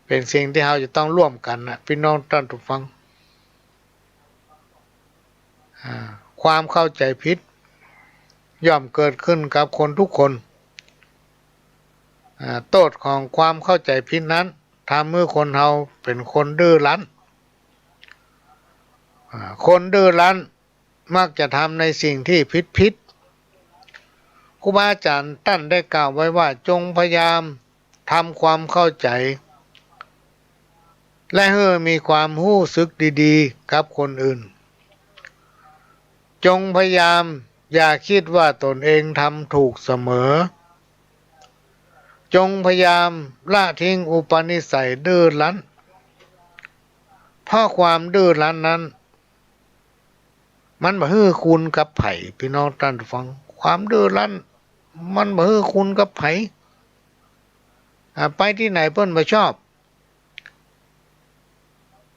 เป็นสิ่งที่เฮาจะต้องร่วมกันพี่น้องท่านผู้ฟังความเข้าใจผิดย่อมเกิดขึ้นกับคนทุกคนโทษของความเข้าใจผิดนั้นทำให้คนเฮาเป็นคนดื้อรั้นคนดื้อรั้นมักจะทำในสิ่งที่ผิดครูบาอาจารย์ท่านได้กล่าวไว้ว่าจงพยายามทำความเข้าใจและให้มีความรู้สึกดีๆกับคนอื่นจงพยายามอย่าคิดว่าตนเองทำถูกเสมอจงพยายามละทิ้งอุปนิสัยดื้อรั้นเพราะความดื้อรั้นนั้น มันบ่ฮื้อคุณกับไผพี่น้องท่านผู้ฟังความดื้อรั้นมันบ่ฮื้อคุณกับไผไปที่ไหนเพิ่นบ่ชอบ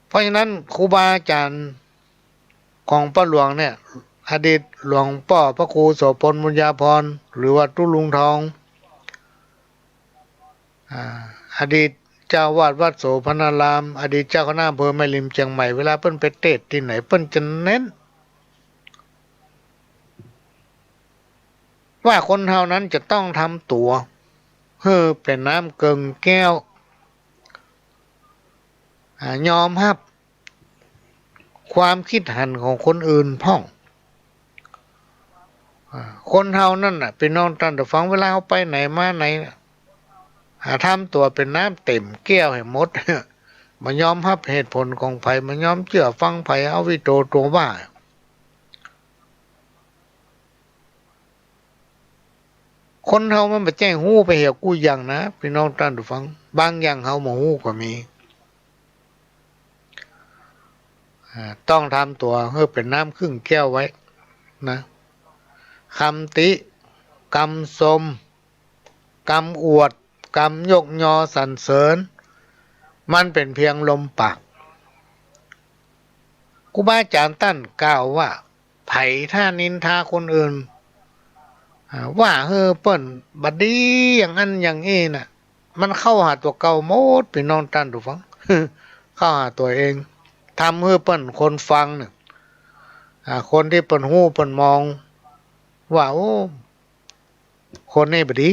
เพราะฉะนั้นครูบาอาจารย์ของป้าหลวงเนี่ยอดีตหลวงพ่อพระครูโสพลบุญญาภรณ์หรือว่าตุลุงทองอดีตเจ้าวาดวัดโสพนารามอดีตเจ้าคณะอำเภอแม่ริมเชียงใหม่เวลาเพิ่นไปเทศน์ที่ไหนเพิ่นจะเน้นว่าคนเฮานั้นจะต้องทำตัวเป็นน้ำเกิงแก้วยอมรับความคิดหันของคนอื่นพ่องคนเฮานั่นน่ะพี่น้องท่านผู้ฟังเวลาเขาไปไหนมาไหนทำตัวเป็นน้ำเต็มแก้วให้หมด มายอมรับเหตุผลของไผมายอมเชื่อฟังไผเอาวิโตตัวว่าคนเฮามันบ่แจ้งฮู้ไปเหี่ยวกู้อย่างนะพี่น้องท่านผู้ฟังบางอย่างเฮาบ่ฮู้ก็มีต้องทำตัวให้เป็นน้ำครึ่งแก้วไว้นะคำติคำชมคำอวดคำยกยอสรรเสริญมันเป็นเพียงลมปากครูบาอาจารย์ท่านกล่าวว่าไผถ้านินทาคนอื่นว่าเปิ้นบัดดีอย่างนั้นอย่างนี้น่ะมันเข้าหาตัวเก่าหมดพี่น้องท่านผู้ฟัง เข้าหาตัวเองทำเปิ้นคนฟังเนี่ยคนที่เปิ้นฮู้เปิ้นมองว่าโอ้คนนี้บ่ดี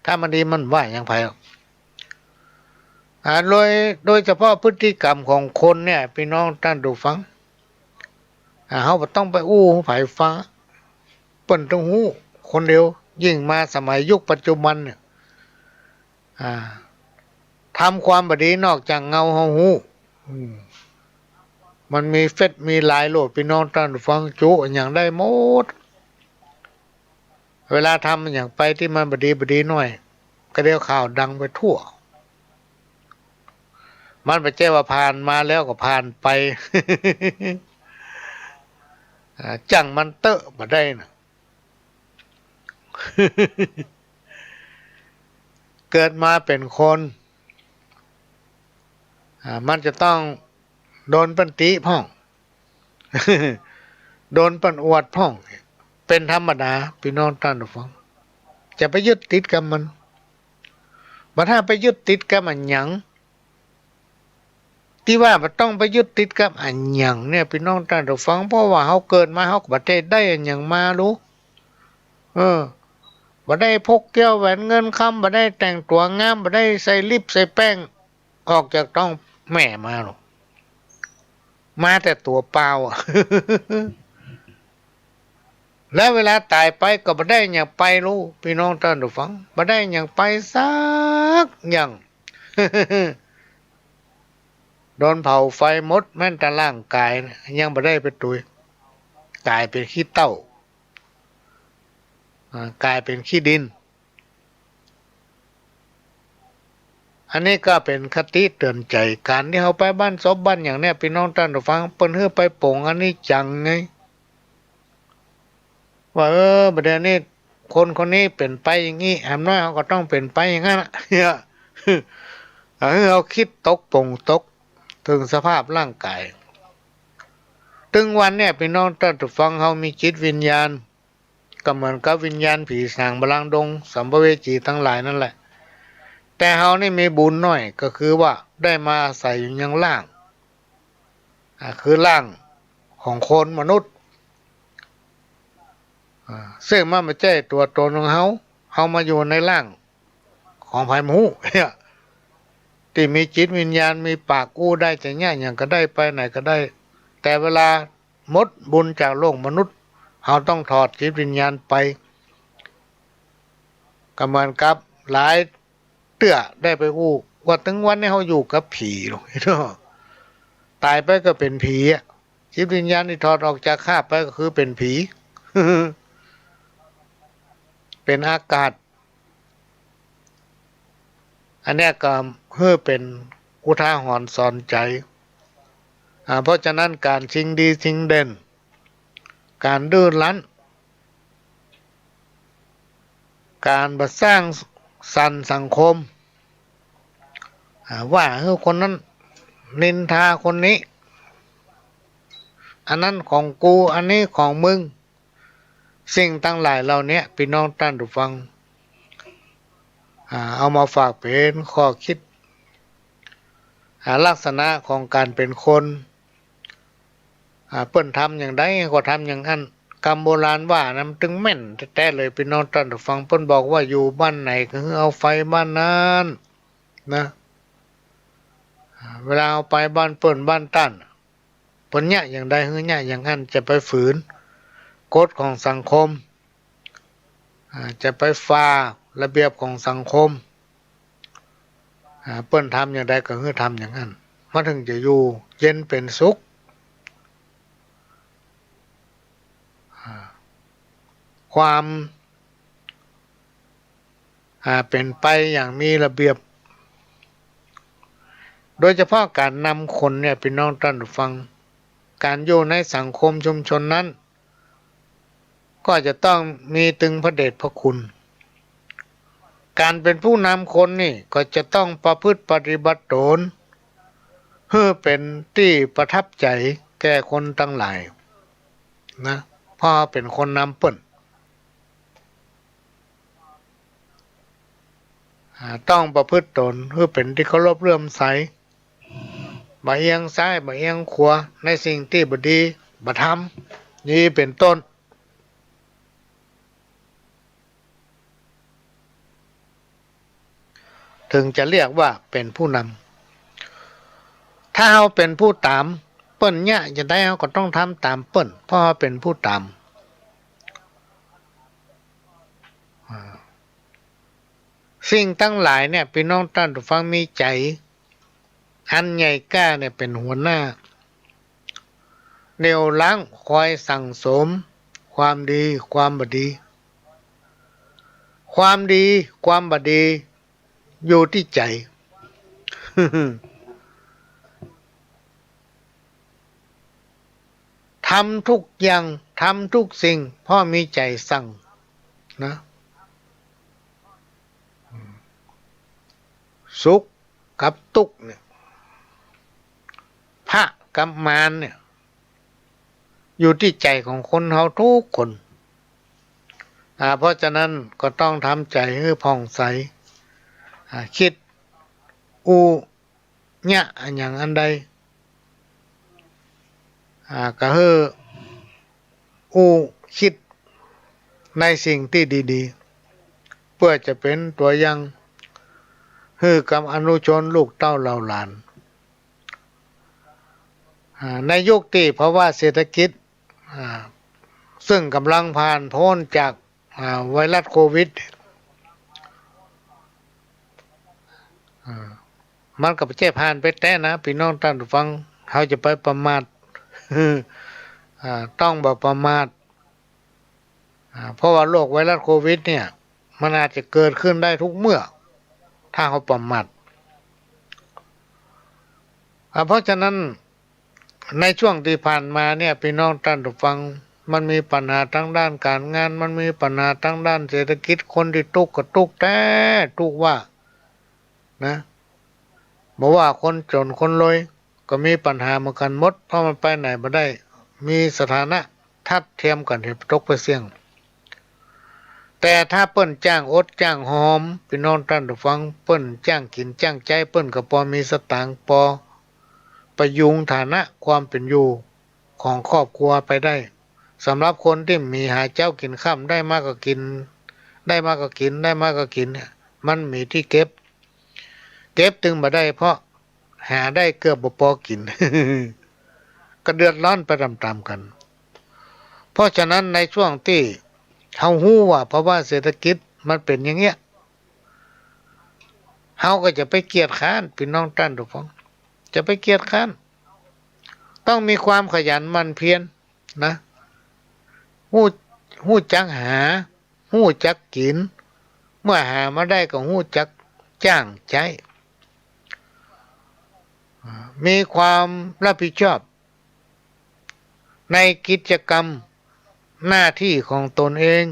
ถ้ามันดีมันว่าอย่างไผโดยเฉพาะพฤติกรรมของคนเนี่ยพี่น้องท่านผู้ฟังเฮาบ่ต้องไปอู้ไผฟังเปิ้นต้องฮู้คนเดียวยิ่งมาสมัยยุคปัจจุบันเนี่ยทำความบ่ดีนอกจากเงาเฮาฮู้มันมีเฟซมีไลน์โหลดพี่น้องท่านฟังจุอย่างได้หมดเวลาทำอย่างไปที่มันบ่ดีหน่อยก็เดี๋ยวข่าวดังไปทั่วมันไปแจ้ว่าผ่านมาแล้วก็ผ่านไป จังมันเตอะบ่ได้นะ เกิดมาเป็นคนมันจะต้องโดนปันติพ่อง โดนปันอวดพ่องเป็นธรรมดาพี่น้องท่านผู้ฟังจะไปยึดติดกับมันบัดถ้าไปยึดติดกับอันหยังที่ว่าบ่ต้องไปยึดติดกับอันหยังเนี่ยพี่น้องท่านผู้ฟังเพราะว่าเฮาเกิดมาเฮาก็บ่ได้อันหยังมารู้บ่ได้พกแก้วแหวนเงินคำบ่ได้แต่งตัวงามบ่ได้ใส่ลิปใส่แป้งออกจากต้องแม่มาหรอกมาแต่ตัวเปล่า แล้วเวลาตายไปก็บ่ได้หยังไปรู้พี่น้องท่านผู้ฟังบ่ได้หยังไปสักอย่าง โดนเผาไฟหมดแม้แต่ร่างกายยังบ่ได้ไปตุยกลายเป็นขี้เถ้ากลายเป็นขี้ดินอันนี้ก็เป็นคติเตือนใจการที่เฮาไปบ้านศพบ้านอย่างเนี้ยพี่น้องท่านผู้ฟังเปิ้นเฮือไปโป่งอันนี้จังไงว่าบัดเดี๋ยวนี้คนคนนี้เป็นไปอย่างงี้แอมน้อยเขาก็ต้องเป็นไปอย่างนั้นน่ะ เราคิดตกปงตกถึงสภาพร่างกายถึงวันเนี่ยพี่น้องท่านผู้ฟังเฮามีจิตวิญญาณก็เหมือนกับวิญญาณผีสางบลังดงสัมภเวสีทั้งหลายนั่นแหละแต่เฮานี่มีบุญน้อยก็คือว่าได้มาอาศัยอยู่ยังล่างคือร่างของคนมนุษย์ซึ่งมันไม่ใช่ตัวตนของเฮามาอยู่ในร่างของไผหมูเนี่ยที่มีจิตวิญญาณมีปากกู้ได้จะแง่อย่างก็ได้ไปไหนก็ได้ แต่เวลาหมดบุญจากโลกมนุษย์เฮาต้องถอดจิตวิญญาณไปก็เหมือนกับหลายเตื้อได้ไปอู้ว่าถึงวันนี้เฮาอยู่กับผีหรอกเนาะตายไปก็เป็นผีจิตวิญญาณที่ถอดออกจากข้าไปก็คือเป็นผี เป็นอากาศอันนี้ก็เพื่อเป็นอุทาหรณ์สอนใจเพราะฉะนั้นการชิงดีชิงเด่น การดื้อรั้นการบัสร้างสรรค์สังคมว่าคนนั้นนินทาคนนี้อันนั้นของกูอันนี้ของมึงสิ่งตั้งหลายเหล่านี้พี่น้องท่านผู้ฟังเอามาฝากเป็นข้อคิดลักษณะของการเป็นคนเปิ้นทำอย่างใดก็ทำอย่างนั้นคำโบราณว่านะมันถึงแม่นแท้ๆเลยพี่น้องท่านผู้ฟังเปิ้นบอกว่าอยู่บ้านไหนก็คือเอาไฟบ้านนั้นนะเวลาเอาไปบ้านเปิ้นบ้านตั้นเปิ้นเนี่ยอย่างใดคือเนี่ยอย่างนั้นจะไปฝืนกฎของสังคมจะไปฝ่าระเบียบของสังคมเปิ้นทำอย่างใดก็คือทำอย่างนั้นมันถึงจะอยู่เย็นเป็นสุขความเป็นไปอย่างมีระเบียบโดยเฉพาะการนำคนเนี่ยพี่น้องท่านผู้ฟังการอยู่ในสังคมชุมชนนั้นก็จะต้องมีถึงพระเดชพระคุณการเป็นผู้นำคนนี่ก็จะต้องประพฤติปฏิบัติตนเพื่อเป็นที่ประทับใจแก่คนทั้งหลายนะเพราะเป็นคนนำเปิ้นต้องประพฤติตนเพื่อเป็นที่เคารพเลื่อมใสบ่เอียงซ้ายบ่เอียงขวาในสิ่งที่บ่ดีบ่ทำนี่เป็นต้นถึงจะเรียกว่าเป็นผู้นำถ้าเราเป็นผู้ตามเปิ้นเนี่ยจะได้เราก็ต้องทำตามเปิ้นเพราะเราเป็นผู้ตามสิ่งตั้งหลายเนี่ยพี่น้องท่านผู้ฟังมีใจอันใหญ่กล้าเนี่ยเป็นหัวหน้าแนวล้างคอยสั่งสมความดีความบดีความดีความบดีอยู่ที่ใจ ทำทุกอย่างทำทุกสิ่งเพราะมีใจสั่งนะสุขกับทุกข์เนี่ยพระกับมารเนี่ยอยู่ที่ใจของคนเราทุกคนเพราะฉะนั้นก็ต้องทำใจให้ผ่องใสคิดเนี่ยอย่างอันใดก็คือคิดในสิ่งที่ดีๆเพื่อจะเป็นตัวอย่างให้กับอนุชนลูกเต้าเหล่าหลานในยุคที่เพราะว่าเศรษฐกิจซึ่งกำลังผ่านพ้นจากไวรัสโควิดมันกับเจ็บผ่านไปแต่นะพี่น้องท่านฟังเขาจะไปประมาทต้องบ่ประมาทเพราะว่าโรคไวรัสโควิดเนี่ยมันอาจจะเกิดขึ้นได้ทุกเมื่อถ้าเขาประมาทเพราะฉะนั้นในช่วงที่ผ่านมาเนี่ยพี่น้องท่านฟังมันมีปัญหาทั้งด้านการงานมันมีปัญหาทั้งด้านเศรษฐกิจคนที่ทุกข์ก็ทุกข์แต่ทุกข์ว่านะบอกว่าคนจนคนรวยก็มีปัญหาเหมือนกันหมดเพราะมันไปไหนไม่ได้มีสถานะทัดเทียมกันเหตุตกไปเสี่ยงแต่ถ้าเปิ้นจ้างอดจ้างหอมพี่น้องท่านผู้ฟังเปิ้นจ้างกินจ้างใจเปิ้นก็พอมีสตางค์พอประยุงฐานะความเป็นอยู่ของครอบครัวไปได้สำหรับคนที่มีหาเจ้ากินข้ามได้มากก็กินได้มากก็กินได้มากก็กินเนี่ยมันมีที่เก็บถึงมาได้เพราะหาได้เกือบบ่พอกิน ก็เดือดร้อนไปตามๆกันเพราะฉะนั้นในช่วงที่เฮาฮู้ว่าเพราะว่าเศรษฐกิจมันเป็นอย่างเงี้ยเฮาก็จะไปเกียจค้านพี่น้องท่านทุกคนจะไปเกียจค้านต้องมีความขยันหมั่นเพียรนะฮู้จักหาฮู้จักกินเมื่อหามาได้ก็ฮู้จักจ้างใช้มีความรับผิดชอบในกิจกรรม หน้าที่ของตนเอง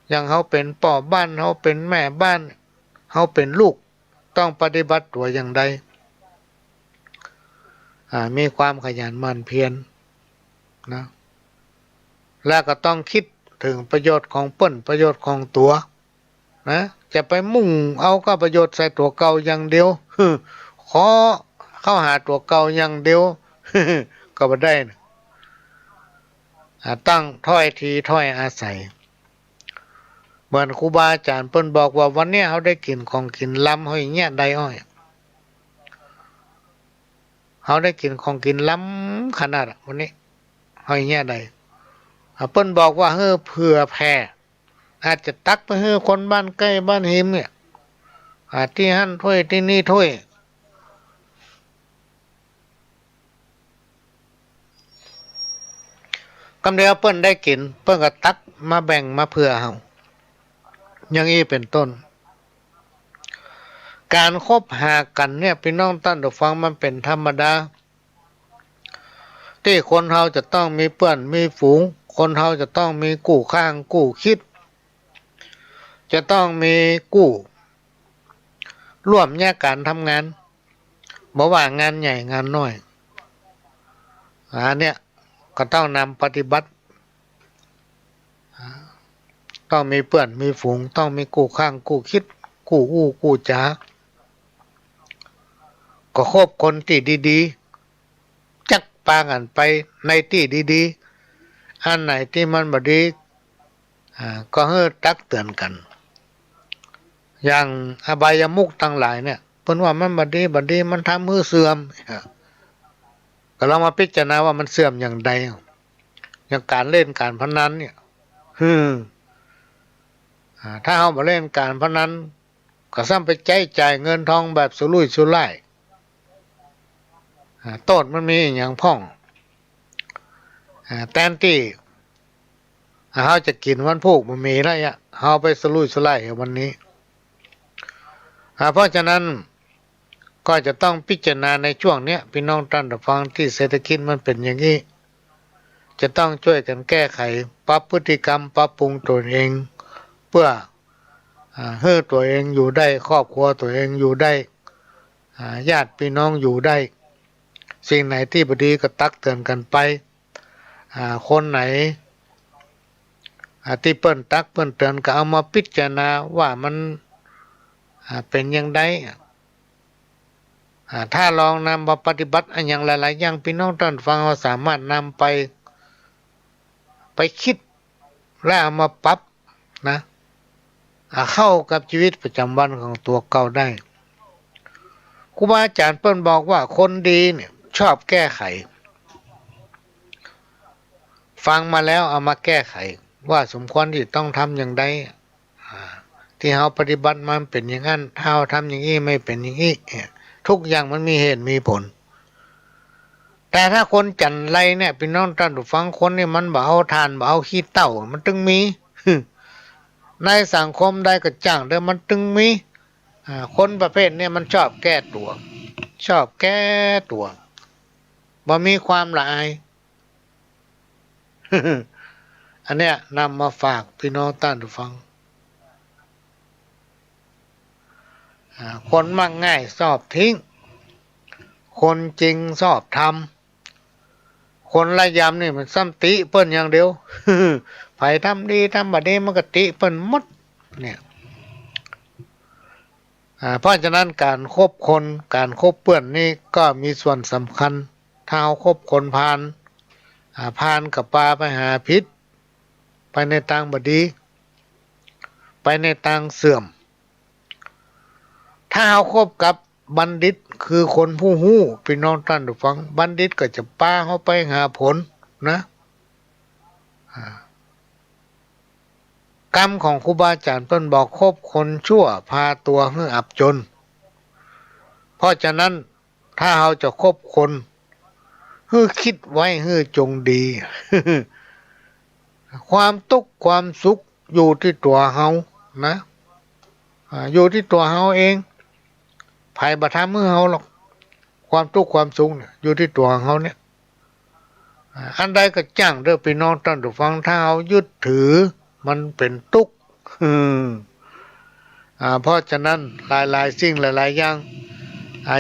อย่างเขาเป็นพ่อบ้านเขาเป็นแม่บ้านเขาเป็นลูกต้องปฏิบัติตัวอย่างใดมีความขยันหมั่นเพียรนะแล้วก็ต้องคิดถึงประโยชน์ของเปิ้นประโยชน์ของตัวนะจะไปมุ่งเอาก็ประโยชน์ใส่ตัวเก่าอย่างเดียวขอเข้าหาตัวเก่าอย่างเดียวก็ไม่ได้นะตั้งถ้อยทีถ้อยอาศัยเหมือนครูบาอาจารย์เปิ้นบอกว่าวันนี้เขาได้กินของกินล้ำห้อยเงี้ยใดอ้อยเขาได้กินของกินล้ำขนาดวันนี้ห้อยเงี้ยใดเปิ้นบอกว่าเฮ้อเผื่อแผ่อาจจะตักไปเฮ้อคนบ้านใกล้บ้านหิมเนี่ยที่หั่นถ้วยที่นี่ถ้วยกำเดียวเปิ้นได้กินเปิ้นก็ตักมาแบ่งมาเผื่อเฮาอย่างนี้เป็นต้นการคบหากันเนี่ยพี่น้องท่านผู้ฟังมันเป็นธรรมดาที่คนเฮาจะต้องมีเพื่อนมีฝูงคนเฮาจะต้องมีกู้ข้างกู้คิดจะต้องมีกู้ร่วมแยกการทำงานบ่ว่างานใหญ่งานน้อยเนี่ยก็ต้องนำปฏิบัติต้องมีเพื่อนมีฝูงต้องมีกู้ข้างกู้คิดกู้อู้กู้จ๋าก็คบคนที่ดีๆจักปากันไปในที่ดีๆอันไหนที่มันบ่ดีก็ให้ตักเตือนกันอย่างอบายมุขทั้งหลายเนี่ยเพิ่นว่ามันบ่ดีมันทำให้เสื่อมก็เรามาพิจารณาว่ามันเสื่อมอย่างใดอย่างการเล่นการพนันเนี่ยถ้าเฮาบ่เล่นการพนันก็ซ้ำไปจ่ายเงินทองแบบสุรุ่ยสุร่ายโทษมันมีอย่างพ่องแทนที่เฮาจะกินวันพุกมันมีแล้วอ่ะเฮาไปสุรุ่ยสุร่ายวันนี้เพราะฉะนั้นก็จะต้องพิจารณาในช่วงนี้พี่น้องท่านผู้ฟังที่เศรษฐกิจมันเป็นอย่างนี้จะต้องช่วยกันแก้ไขปรับพฤติกรรมปรับปรุงตัวเองเพื่อให้ตัวเองอยู่ได้ครอบครัวตัวเองอยู่ได้ญาติพี่น้องอยู่ได้สิ่งไหนที่บดีก็ตักเตือนกันไปคนไหนที่เปิ้นตักเปิ้นเตือนก็เอามาพิจารณาว่ามันเป็นอย่างไรถ้าลองนำมาปฏิบัติอย่างหลายๆอย่างพี่น้องท่านฟังเราสามารถนำไปคิดและเอามาปรับนะเข้ากับชีวิตประจำวันของตัวเก่าได้ครูบาอาจารย์เปิ้นบอกว่าคนดีเนี่ยชอบแก้ไขฟังมาแล้วเอามาแก้ไขว่าสมควรที่ต้องทำอย่างไรที่เราปฏิบัติมันเป็นอย่างนั้นถ้าเราทำอย่างนี้ไม่เป็นอย่างนี้ทุกอย่างมันมีเหตุมีผลแต่ถ้าคนจันไรเนี่ยพี่น้องท่านผู้ฟังคนนี่มันบ่เอาทานบ่เอาขี้เต่ามันตึงมีในสังคมใดก็จ้างเด้อมันตึงมีคนประเภทเนี่ยมันชอบแก้ตัวชอบแก้ตัวบ่มีความละอาย อันเนี้ยนำมาฝากพี่น้องท่านผู้ฟังคนมักง่ายชอบทิ้งคนจริงชอบทำคนระยำนี่มันซ้ำติเปิ้นอย่างเดียว ไผทำดีทำบ่ดีมันก็ติเปิ้นหมดเนี่ยเพราะฉะนั้นการคบคนการคบเพื่อนนี่ก็มีส่วนสำคัญถ้าเอาคบคนพาลกับปลาไปหาพิษไปในทางบ่ดีไปในทางเสื่อมถ้าเอาคบกับบัณฑิตคือคนผู้หู้พี่น้องท่านผู้ฟังบัณฑิตก็จะพาเขาไปหาผลนะกรรมของครูบาอาจารย์เพิ่นบอกคบคนชั่วพาตัวให้อับจนเพราะฉะนั้นถ้าเราจะคบคนให้คิดไว้ให้จงดี ความทุกข์ความสุขอยู่ที่ตัวเฮานะอยู่ที่ตัวเฮาเองภายบัทามือเฮาหรอกความทุกข์ความสุขเนี่ยอยู่ที่ตัวเฮาเนี่ย อันใดก็จ้างเด้อพี่น้องท่านผู้ฟังถ้าเอายึดถือมันเป็นทุกข์เพราะฉะนั้นหลายๆสิ่งหลายๆอย่าง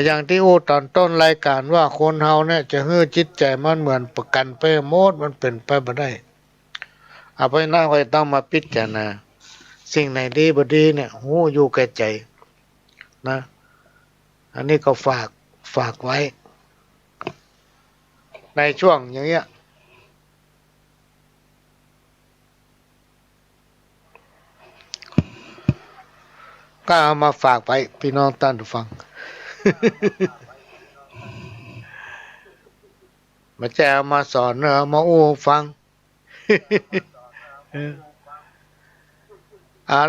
อย่างที่อู้ตอนต้นรายการว่าคนเฮาเนี่ยจะฮื้อจิตใจมันเหมือนประกันไปหมดมันเป็นไปบ่ได้เพราะฉะนั้นก็ต้องมาพิจารณาสิ่งไหนดีบ่ดีเนี่ยหู้อยู่แก่ใจนะอันนี้ก็ฝากไว้ในช่วงอย่างเงี้ยก็เอามาฝากไว้พี่น้องท่านผู้ฟังมาแจวมาสอนเนอะมาอู้ฟัง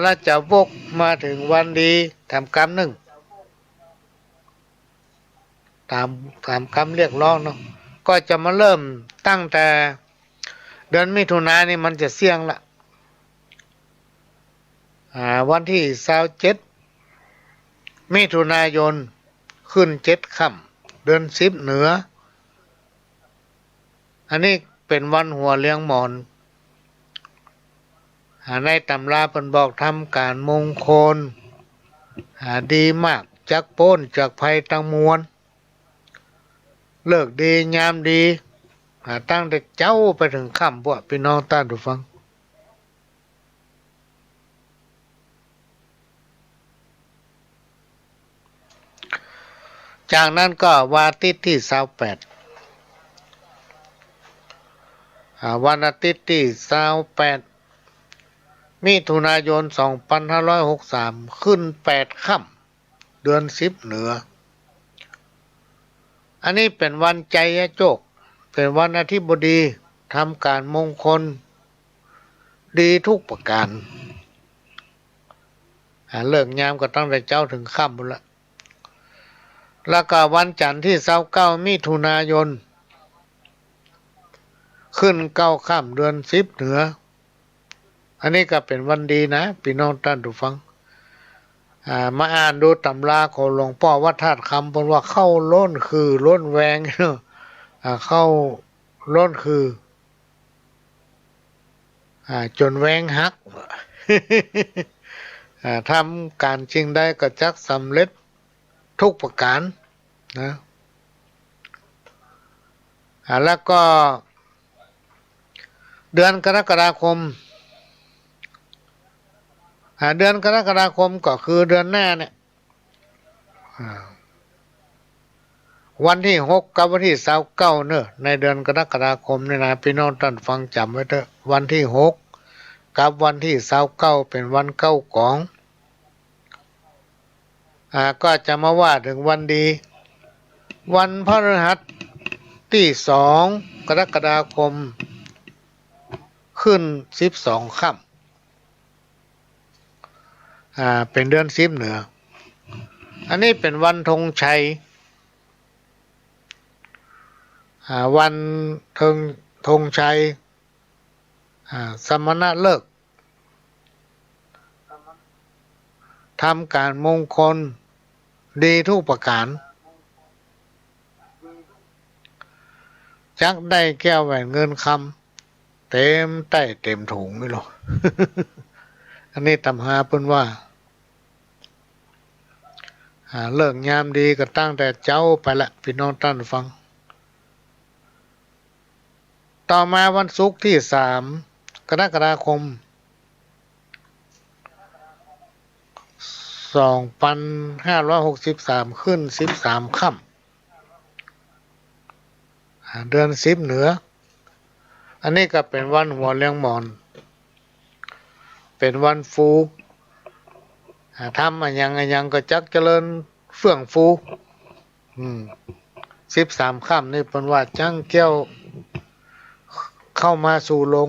แล้วจะวกมาถึงวันดีทำกรรมหนึ่งตามคำเรียกร้องเนาะก็จะมาเริ่มตั้งแต่เดือนมิถุนายนนี่มันจะเสี่ยงละวันที่27มิถุนายนขึ้น7 ค่ำเดือน10เหนืออันนี้เป็นวันหัวเลี้ยงหมอนในตำราเพิ่นบอกทำการมงคลดีมากจากโพ้นจากภัยทั้งมวลเลิกดียามดีตั้งแต่เจ้าไปถึงค่ำพวกพี่น้องท่านผู้ฟังจากนั้นก็วันอาทิตย์ที่28วันอาทิตย์ที่28มิถุนายน2563ขึ้น8 ค่ำเดือน10เหนืออันนี้เป็นวันใจโจกเป็นวันอาทิตย์บดีทำการมงคลดีทุกประการเลิกยามก็ตั้งแต่เจ้าถึงค่ำหมดละแล้วก็วันจันทร์ที่29มิถุนายนขึ้น9 ค่ำเดือน10เหนืออันนี้ก็เป็นวันดีนะพี่น้องท่านผู้ฟังมาอ่านดูตำราของหลวงพ่อวัดธาตุคำบอกว่าเข้าล้นคือล้นแวงเนาะเข้าล้นคือจนแวงหัก ทำการจริงได้ก็จักสำเร็จทุกประการนะแล้วก็เดือนกรกฎาคมเดือนกรกฎาคมก็คือเดือนหน้าเนี่ยวันที่6กับวันที่29เนอะในเดือนกรกฎาคมนี่นะพี่น้องท่านฟังจำไว้เถอะวันที่6กับวันที่29เป็นวันเก้ากองก็จะมาว่าถึงวันดีวันพฤหัสที่2กรกฎาคมขึ้น12 ค่ำเป็นเดือน10เหนืออันนี้เป็นวันธงชัยวันธงชัยสมณฤกษ์ทำการมงคลดีทุกประการจักได้แก้วแหวนเงินคำเต็มใต้เต็มถุงไม่หรอก อันนี้ตำหาเพิ่นว่าเลิกยามดีก็ตั้งแต่เจ้าไปละพี่น้องท่านฟังต่อมาวันศุกร์ที่3 กรกฎาคม2563ขึ้น13 ค่ำเดือน10เหนืออันนี้ก็เป็นวันหัวเลี้ยงหมอนเป็นวันฟูทำอย่างก็จักเจริญเฟื่องฟู13 ค่ำนี่เป็นว่าจังเกี้ยวเข้ามาสู่ลง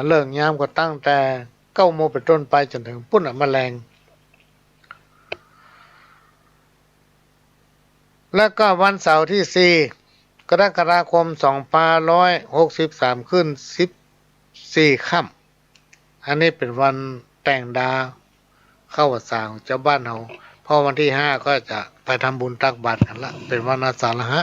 เลิกยามก็ตั้งแต่9 โมงเป็นต้นไปจนถึงปุ้นแมลงแล้วก็วันเสาร์ที่4 กรกฎาคม2563ขึ้น14 ค่ำอันนี้เป็นวันแต่งดาเข้าวัดสางเจ้าบ้านเราพอวันที่5ก็จะไปทำบุญตักบาตรกันละเป็นวันอาสาฬหะ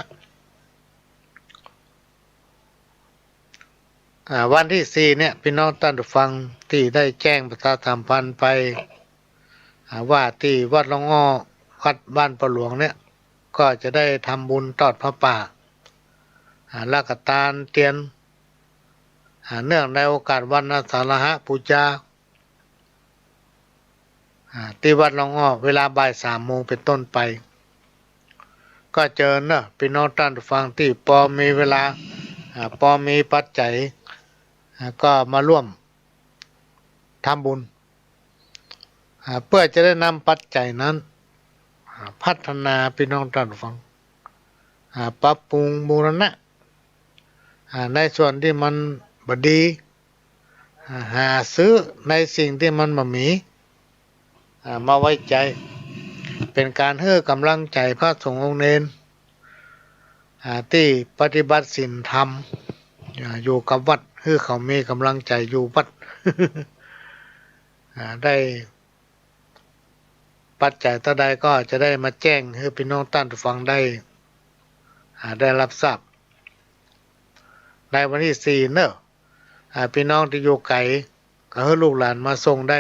วันที่สี่เนี่ยพี่น้องท่านผู้ฟังที่ได้แจ้งประชาสัมพันธ์ไปว่าที่วัดหลวงอ้อวัดบ้านปะหลวงเนี่ยก็จะได้ทำบุญทอดพระป่าและกตานเตียนเนื่องในโอกาสวันอาสาฬหบูชาที่วัดหลวงอ้อเวลาบ่าย3 โมงเป็นต้นไปก็เจอเนอะพี่น้องท่านผู้ฟังที่พอมีเวลาพอมีปัจจัยก็มาร่วมทำบุญเพื่อจะได้นำปัจจัยนั้นพัฒนาพี่น้องท่านผู้ฟังปรับปรุงบูรณะในส่วนที่มันบดีหาซื้อในสิ่งที่มันบ่มีมาไว้ใจเป็นการให้กำลังใจพระสงฆ์องค์เนนที่ปฏิบัติศีลธรรมอยู่กับวัดให้เขามีกำลังใจอยู่วัด ได้ปัจจัยเท่าใดก็จะได้มาแจ้งให้พี่น้องท่านผู้ฟังได้รับทราบในวันที่4เนอะพี่น้องที่อยู่ไกลก็ให้ลูกหลานมาส่งได้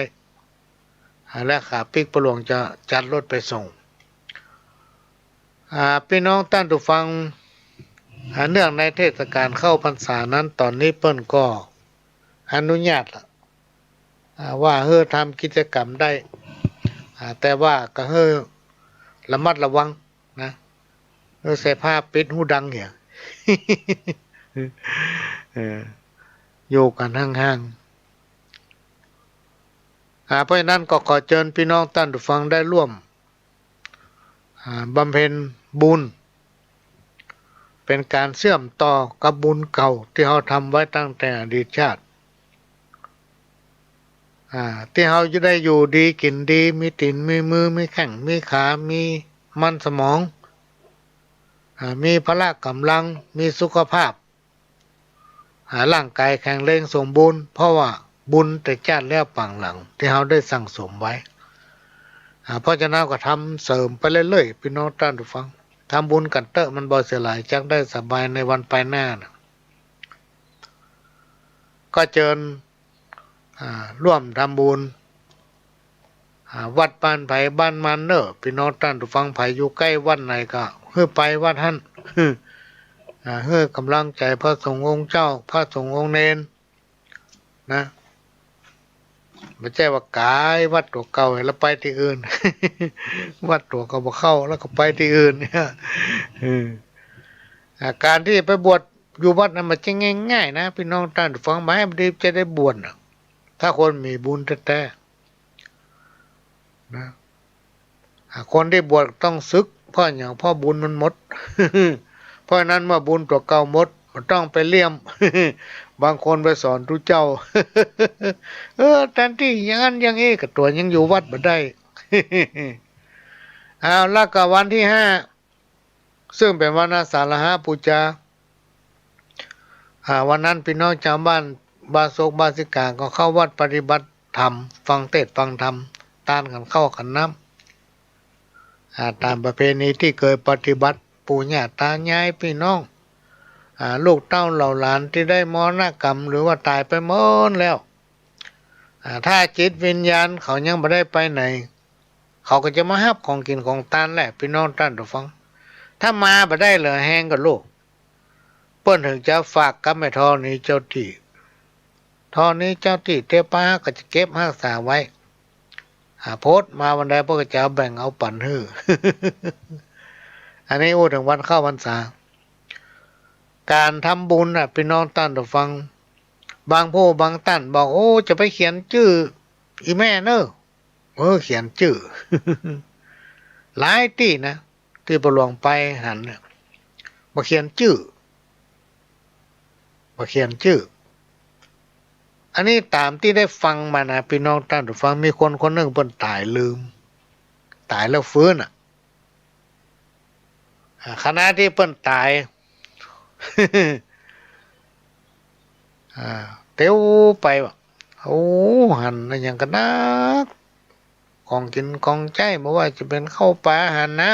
และขาปิกประหลวงจะจัดรถไปส่งพี่น้องท่านผู้ฟังเนื่องในเทศกาลเข้าพรรษานั้นตอนนี้เปิ้นก็อนุญาตว่าให้ทำกิจกรรมได้แต่ว่าก็ให้ระมัดระวังนะใส่ผ้าปิดหูดังเหี้ย อยู่กันห่างๆเพราะฉะนั้นก็ขอเชิญพี่น้องท่านผู้ฟังได้ร่วมบำเพ็ญบุญเป็นการเชื่อมต่อกับบุญเก่าที่เราทำไว้ตั้งแต่อดีตชาติที่เราจะได้อยู่ดีกินดีมีตีนมีมือมีแข้งมีขามีมันสมองมีพละกำลังมีสุขภาพร่างกายแข็งแรงสมบูรณ์เพราะว่าบุญแต่ชาติแล้วปังหลังที่เราได้สั่งสมไว้เพราะฉะนั้นก็ทำเสริมไปเรื่อยๆพี่น้องท่านผู้ฟังทำบุญกันเตอะมันบ่เสียหลายจักได้สบายในวันไปหน้านะก็เชิญร่วมทำบุญวัดบ้านไผ่บ้านมันเนอะพี่น้องท่านผู้ฟังไผ่อยู่ใกล้วัดไหนก็เพื่อไปวัดท่านเพื่อกำลังใจพระสงฆ์องค์เจ้าพระสงฆ์องค์เนนนะไม่ใช่ว่ากายวัดตัวเก่าแล้วไปที่อื่น วัดตัวเก่าบ่เข้าแล้วก็ไปที่อื่นเนี่ยการที่ไปบวชอยู่วัดนั้นมันจะง่ายๆนะพี่น้องท่านฟังไหมมันจะได้บวชถ้าคนมีบุญแท้ๆนะคนที่บวชต้องซึกเพราะอย่างพ่อบุญมันหมด เพราะนั้นเมื่อบุญตัวเก่าหมดมันต้องไปเลี่ยม บางคนไปสอนทุเจ้า แทนที่อย่างนั้นอย่างนี้กับตัวยังอยู่วัดบ่ได้ เอาแล้วก็วันที่5ซึ่งเป็นวันอาสาฬหบูชาวันนั้นพี่น้องชาวบ้านบาโศกบาสิกาก็เข้าวัดปฏิบัติธรรมฟังเทศน์ฟังธรรมตานกันเข้าขันน้ำตามประเพณีที่เคยปฏิบัติปู่ย่าตายายพี่น้องลูกเต้าเหล่าหลานที่ได้มรณกรรมหรือว่าตายไปหมดแล้วถ้าจิตวิญญาณเขายังไม่ได้ไปไหนเขาก็จะมาหับของกินของทานแหละพี่น้องท่านผู้ฟังถ้ามาไม่ได้เหลือแห้งกับลูกเปิ้นถึงจะฝากกับแม่ทอนี้เจ้าที่ทอนี้เจ้าที่เทป้าก็จะเก็บรักษาไว้โพสต์มาวันใดพวกจะแบ่งเอาปั่นฮื้อ อันนี้พูดถึงวันเข้าพรรษาการทำบุญพี่น้องท่านผู้ฟังบางผู้บางท่านบอกโอ้จะไปเขียนชื่ออีแม่เนอะเขียนชื่อ หลายที่นะที่ประหลวงไปหันมาเขียนชื่ออันนี้ตามที่ได้ฟังมานะพี่น้องท่านผู้ฟังมีคนคนหนึ่งเพิ่นตายลืมตายแล้วฟื้นขณะที่เพิ่นตาย เตียวไปว่ะโอ้หันอย่างกันนักของกินของใช้ไม่ว่าจะเป็นข้าวปลาอาหารน้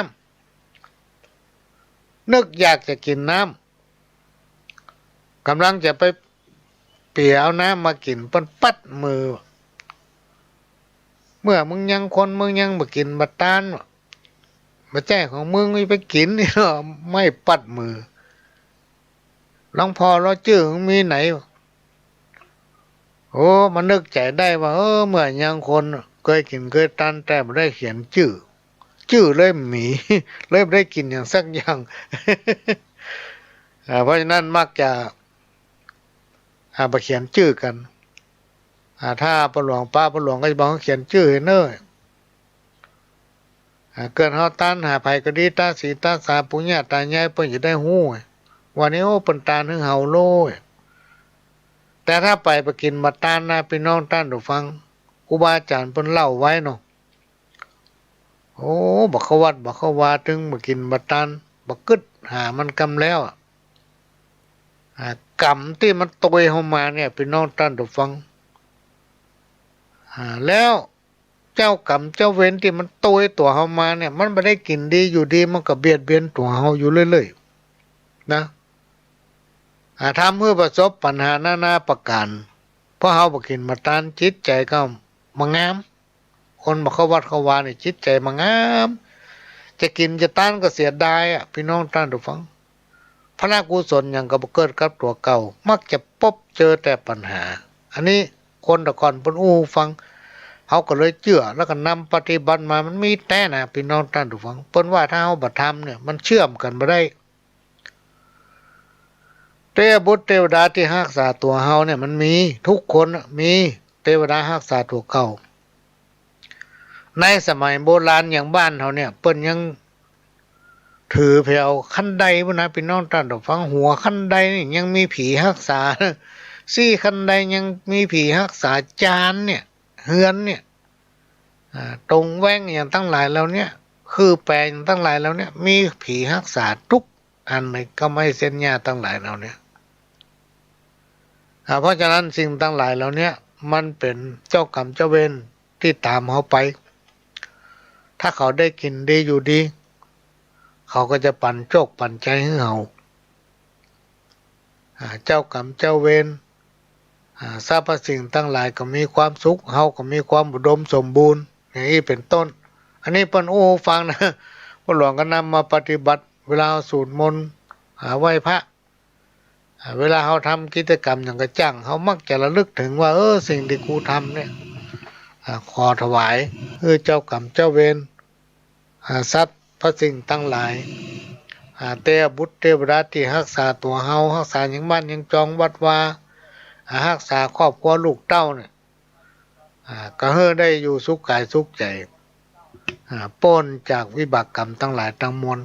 ำนึกอยากจะกินน้ำกำลังจะไป เปียเอาน้ำมากินเปิ้นปัดมือเมื่อมึงยังคนมึงยังบ่กินบ่ตานบ่แจ้ของมึงไม่ไปกินนี่เนาะไม่ปัดมือหลวงพ่อเราจื้อมีไหนโอ้มันนึกใจได้ว่าเมื่อยังคนเคยกินเคยตันแต่บ่ได้เขียนชื่อเลยหมี เลยไม่ได้กินอย่างสักอย่าง เพราะฉะนั้นมักจะไปเขียนชื่อกันถ้าประหลวงป้าประหลวงก็จะบอกเขาเขียนชื่อให้เน้อเกิดเฮาตันหาภัยก็ดีตาสีตาสาปุญญาตายายเพิ่นจะได้ฮู้วันนี้โอ้เปิ้นตานถึงเฮาโลยแต่ถ้าไปกินมาตานนะพี่น้องท่านผู้ฟังครูบาอาจารย์เพิ่นเล่าไว้เนาะโอ้บักเขาวัดบักเขาวาถึงมากินมาตานบักกึดหามันกำแล้วกรรมที่มันตวยเข้ามาเนี่ยพี่น้องท่านผู้ฟังแล้วเจ้ากรรมเจ้าเวรที่มันตวยตัวเข้ามาเนี่ยมันไม่ได้กินดีอยู่ดีมันก็เบียดเบียนตัวเฮาอยู่เรื่อยๆนะทำเพื่อประสบปัญหานานาประการเพราะเฮาบ่กินมาตานจิตใจก็มางามคนบ่เข้าวัดเข้าวานี่จิตใจมางามจะกินจะต้านก็เสียดายพี่น้องท่านผู้ฟังพระกุศลอย่างก็บ่เกิดกับตัวเก่ามักจะพบเจอแต่ปัญหาอันนี้คนแต่ก่อนเพิ่นฟังเขาก็เลยเชื่อแล้วก็นำปฏิบัติมามันมีแต่นะพี่น้องท่านผู้ฟังเพิ่นว่าถ้าเฮาบ่ทำเนี่ยมันเชื่อมกันบ่ได้เทพบุตรเทวดาที่รักษาตัวเฮาเนี่ยมันมีทุกคนมีเทวดารักษาตัวเก่าในสมัยโบราณอย่างบ้านเฮาเนี่ยเปิ้นยังถือแผ่วคันไดพุ่นนะพี่น้องท่านผู้ฟังหัวคันไดนี่ยังมีผีรักษาซี่คันไดยังมีผีรักษาจานเนี่ยเฮือนเนี่ยตรงแว้งอย่างตั้งหลายแล้วเนี่ยคือแปลงตั้งหลายแล้วเนี่ยมีผีรักษาทุกอันไม่ก็ไม่เส้นหญ้าตั้งหลายแล้วเนี่ยเพราะฉะนั้นสิ่งตั้งหลายแล้วเนี่ยมันเป็นเจ้ากรรมเจ้าเวรที่ตามเขาไปถ้าเขาได้กินดีอยู่ดีเขาก็จะปั่นโชคปั่นใจให้เขาเจ้ากรรมเจ้าเวรสรรพสิ่งตั้งหลายก็มีความสุขเฮาก็มีความอุดมสมบูรณ์อย่างนี้เป็นต้นอันนี้เปิ้นฟังนะพระหลวงก็นำมาปฏิบัติเวลาสวดมนต์ไหว้พระเวลาเขาทำกิจกรรมอย่างกระจังเขามักจะระลึกถึงว่าสิ่งที่กูทำเนี่ยขอถวายเจ้ากรรมเจ้าเวรทรัพย์พระสิ่งตั้งหลายเทพบุตรเทวดาที่รักษาตัวเฮารักษาอย่างบ้านอย่างจองวัดวารักษาครอบครัวลูกเต้าเนี่ยก็ให้ได้อยู่สุขกายสุขใจพ้นจากวิบากกรรมทั้งหลายทั้งมวล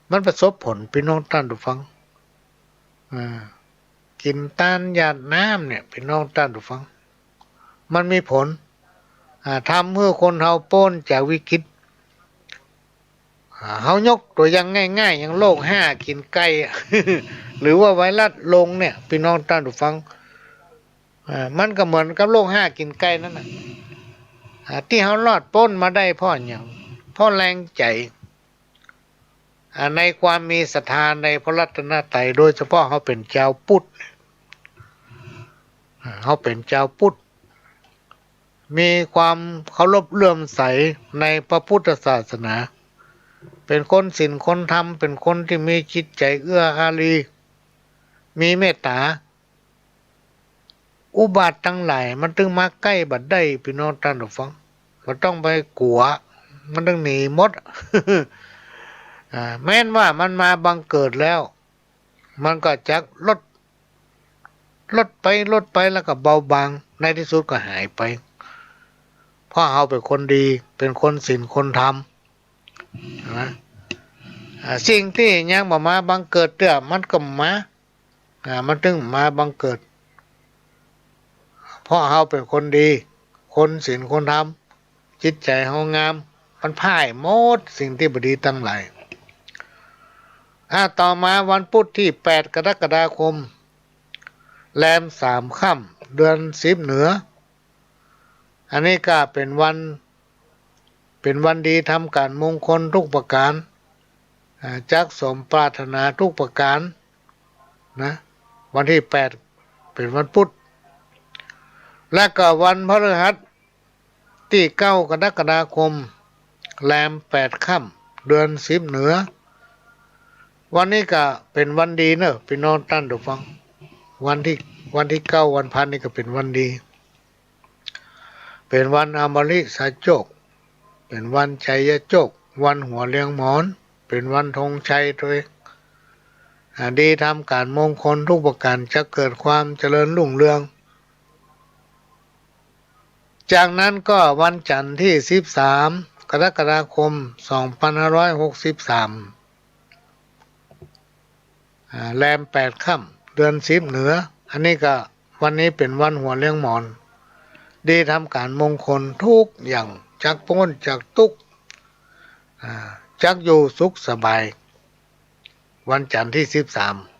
มันประสบผลพี่น้องท่านผู้ฟังกินตานหยาดน้ำเนี่ยพี่น้องท่านผู้ฟังมันมีผลทำเพื่อคนเฮาพ้นจากวิกฤตเฮายกตัวอย่างง่ายๆอย่างโรค5กินไก่ หรือว่าไวรัสลงเนี่ยพี่น้องท่านผู้ฟังมันก็เหมือนกับโรค5กินไก่นั่นน่ะที่เฮารอดพ้นมาได้เพราะหยังเพราะแรงใจในความมีศรัทธาในพระรัตนตรัยโดยเฉพาะเขาเป็นเจ้าพุทธเขาเป็นเจ้าพุทธมีความเคารพเลื่อมใสในพระพุทธศาสนาเป็นคนศีลคนธรรมเป็นคนที่มีจิตใจเอื้ออารีมีเมตตาอุบาททั้งหลายมันถึงมาใกล้บัดได้พี่น้องท่านผู้ฟังมันต้องไปกลัวมันต้องหนีหมด แม้นว่ามันมาบังเกิดแล้วมันก็จักลดไปแล้วก็เบาบางในที่สุดก็หายไปเพราะเราเป็นคนดีเป็นคนศีลคนธรรมนะสิ่งที่ยังบ่มาบังเกิดเด้อมันก็มามันถึงมาบังเกิดเพราะเราเป็นคนดีคนศีลคนธรรมจิตใจเรางามมันพ่ายหมดสิ่งที่บ่ดีทั้งหลายต่อมาวันพุธที่8 กรกฎาคมแรม3 ค่ำเดือน10เหนืออันนี้ก็เป็นวันดีทำการมงคลทุกประการจักสมปรารถนาทุกประการนะวันที่8 เป็นวันพุธและก็วันพฤหัสที่9 กรกฎาคมแรม8 ค่ำเดือน10เหนือวันนี้ก็เป็นวันดีเนอะพี่น้องท่านผู้ฟังวันที่9วันพันนี่ก็เป็นวันดีเป็นวันอมฤตโชคเป็นวันชัยโชควันหัวเลี้ยงหมอนเป็นวันธงชัยด้วยดีทำการมงคลทุกประการจะเกิดความเจริญรุ่งเรืองจากนั้นก็วันจันทร์ที่13 กรกฎาคม 2563แรม8 ค่ำเดือน10เหนืออันนี้ก็วันนี้เป็นวันหัวเลี้ยงหมอนดีทำการมงคลทุกอย่างจักพ้นจากทุกข์จักอยู่สุขสบายวันจันทร์ที่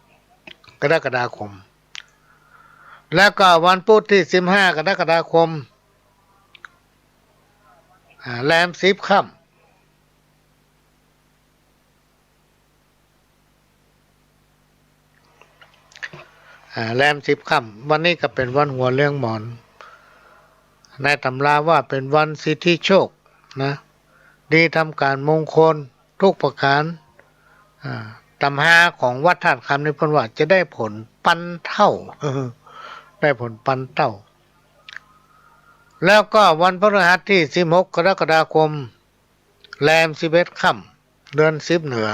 13 กรกฎาคมแล้วก็วันพุธที่15 กรกฎาคมแรม10 ค่ำแรม10 ค่ำวันนี้ก็เป็นวันหัวเลี้ยงหมอนในตำราว่าเป็นวันสิทธิโชคนะดีทำการมงคลทุกประการตำหาของวัดธาตุคำนี้เพิ่นว่าจะได้ผลปันเท่าได้ผลปันเท่าแล้วก็วันพฤหัสที่16 กรกฎาคมแรม11 ค่ำเดือน10เหนือ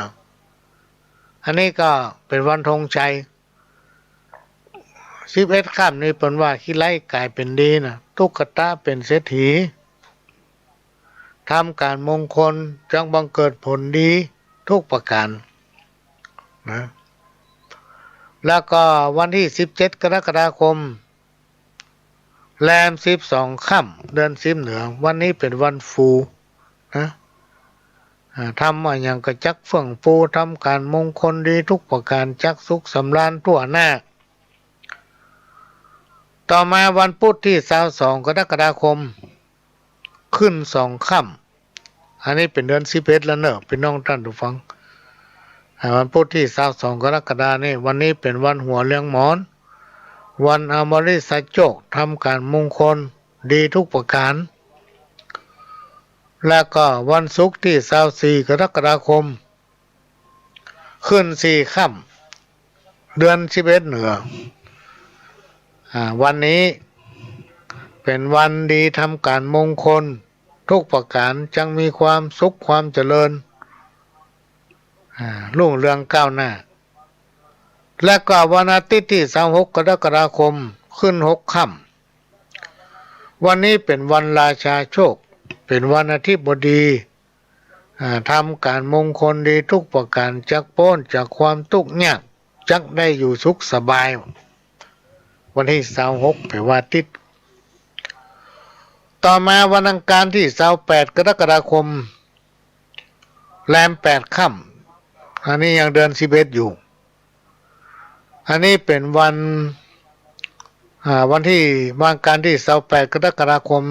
อันนี้ก็เป็นวันธงชัย11 ค่ำนี่เพิ่นว่าขี้ไล่กลายเป็นดีนะทุกขตาเป็นเศรษฐีทำการมงคลจังบังเกิดผลดีทุกประการนะแล้วก็วันที่17 กรกฎาคมแรม12 ค่ำเดือน10เหนือวันนี้เป็นวันฟูนะทำอะไรอย่างกระจักเฟื่องฟูทำการมงคลดีทุกประการจักสุขสำราญทั่วหน้าต่อมาวันพุธที่22 กรกฎาคมขึ้น2 ค่ำอันนี้เป็นเดือน11แล้วเนอะพี่น้องท่านผู้ฟังวันพุธที่22 กรกฎาคมนี่วันนี้เป็นวันหัวเลี้ยงหมอนวันอมฤตโชคทำการมงคลดีทุกประการและก็วันศุกร์ที่24 กรกฎาคมขึ้น4 ค่ำเดือน11เหนือวันนี้เป็นวันดีทำการมงคลทุกประการจังมีความสุขความเจริญรุ่งเรืองก้าวหน้าและก็วันอาทิตย์ที่26 กรกฎาคมขึ้น6 ค่ำวันนี้เป็นวันราชาโชคเป็นวันอาทิตย์บดีทำการมงคลดีทุกประการจักพ้นจากความทุกข์ยากจักได้อยู่สุขสบายวันที่26เป็นวันอาทิตย์ต่อมาวันอังคารที่28 กรกฎาคมแรม8 ค่ำอันนี้ยังเดือน11อยู่อันนี้เป็นวันที่วันอังคารที่28 กรกฎาคม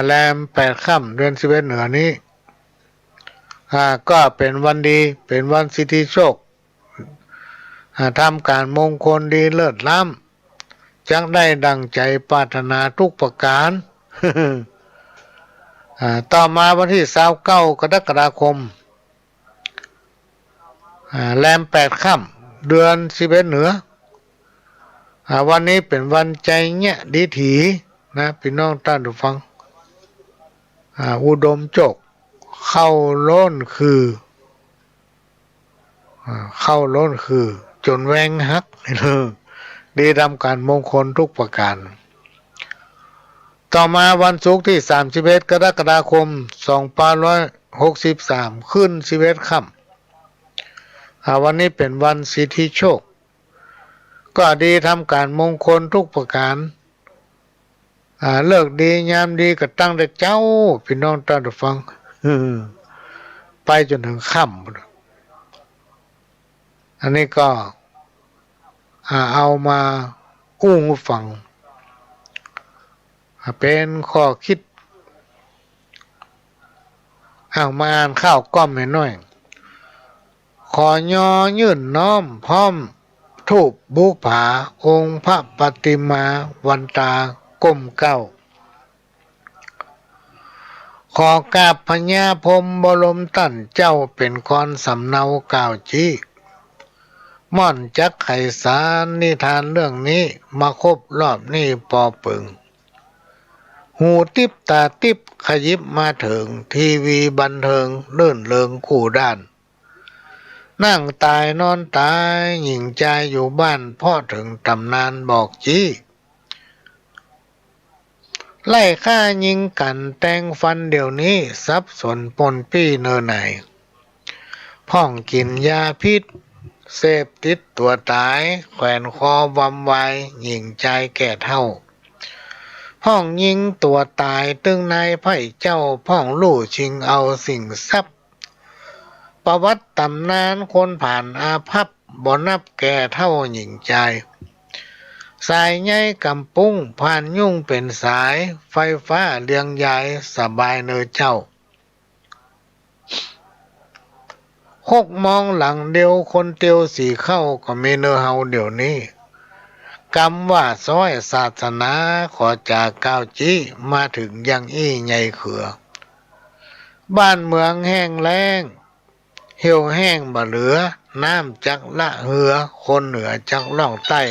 แรม8 ค่ำเดือน11เหนือนี้ก็เป็นวันดีเป็นวันสิทธิโชคทำการมงคลดีเลิศล้ำจักได้ดังใจปรารถนาทุกประการต่อมาวันที่29 กรกฎาคมแรม8 ค่ำเดือน11เหนือวันนี้เป็นวันใจเงี้ยดีถีนะพี่น้องท่านผู้ฟังอุดมโจกเข้าล้นคือจนแวงฮักดีทำการมงคลทุกประการต่อมาวันศุกร์ที่31 กรกฎาคม 2563ขึ้น11 ค่ำวันนี้เป็นวันสิทธิโชคก็ดีทำการมงคลทุกประการเลิกดียามดีก็ตั้งแต่เจ้าพี่น้องท่านผู้ฟังไปจนถึงค่ำอันนี้ก็เอามาอุ้งฟังเป็นข้อคิดเอามาอ่านข้าวก้อมให้หน่อยขอย่อยื่นน้อมพร้อม ทูปบูผาองค์พระปฏิมาวันตาก้มเก้าขอกราบพญาพรหมบรมตั้นเจ้าเป็นคอนสำเนาก่าวจี้ม่อนจักไขสารนิทานเรื่องนี้มาครบรอบนี้ปอปึงหูติบตาติบขยิบมาถึงทีวีบันเทิงเลื่นเริงคู่ด้านนั่งตายนอนตายหญิงใจอยู่บ้านพ่อถึงตำนานบอกจี้ไล่ฆ่ายิงกันแต่งฟันเดี๋ยวนี้สับสนปนปี้เนอไหนพ่องกินยาพิษเสพติดตัวตายแขวนคอวำไวหญิงใจแก่เท่าพ่องยิงตัวตายตึงนายไพ่เจ้าพ่องลู่ชิงเอาสิ่งทรัพย์ประวัติตำนานคนผ่านอาภัพบ่นับแก่เท่าหญิงใจสายใยกำปุ้งผ่านยุ่งเป็นสายไฟฟ้าเลี้ยงใหญ่สบายเนอเจ้า6 โมงหลังเดียวคนเตียวสีเข้าก็มีเนอเฮาเดี๋ยวนี้กำว่าซ้อยศาสนาขอจากก้าวจี้มาถึงยังอี้ใหญ่เขือบ้านเมืองแห้งแล้งเหี่ยวแห้งบ่เหลือน้ำจักละเหือคนเหนือจักล่องใต้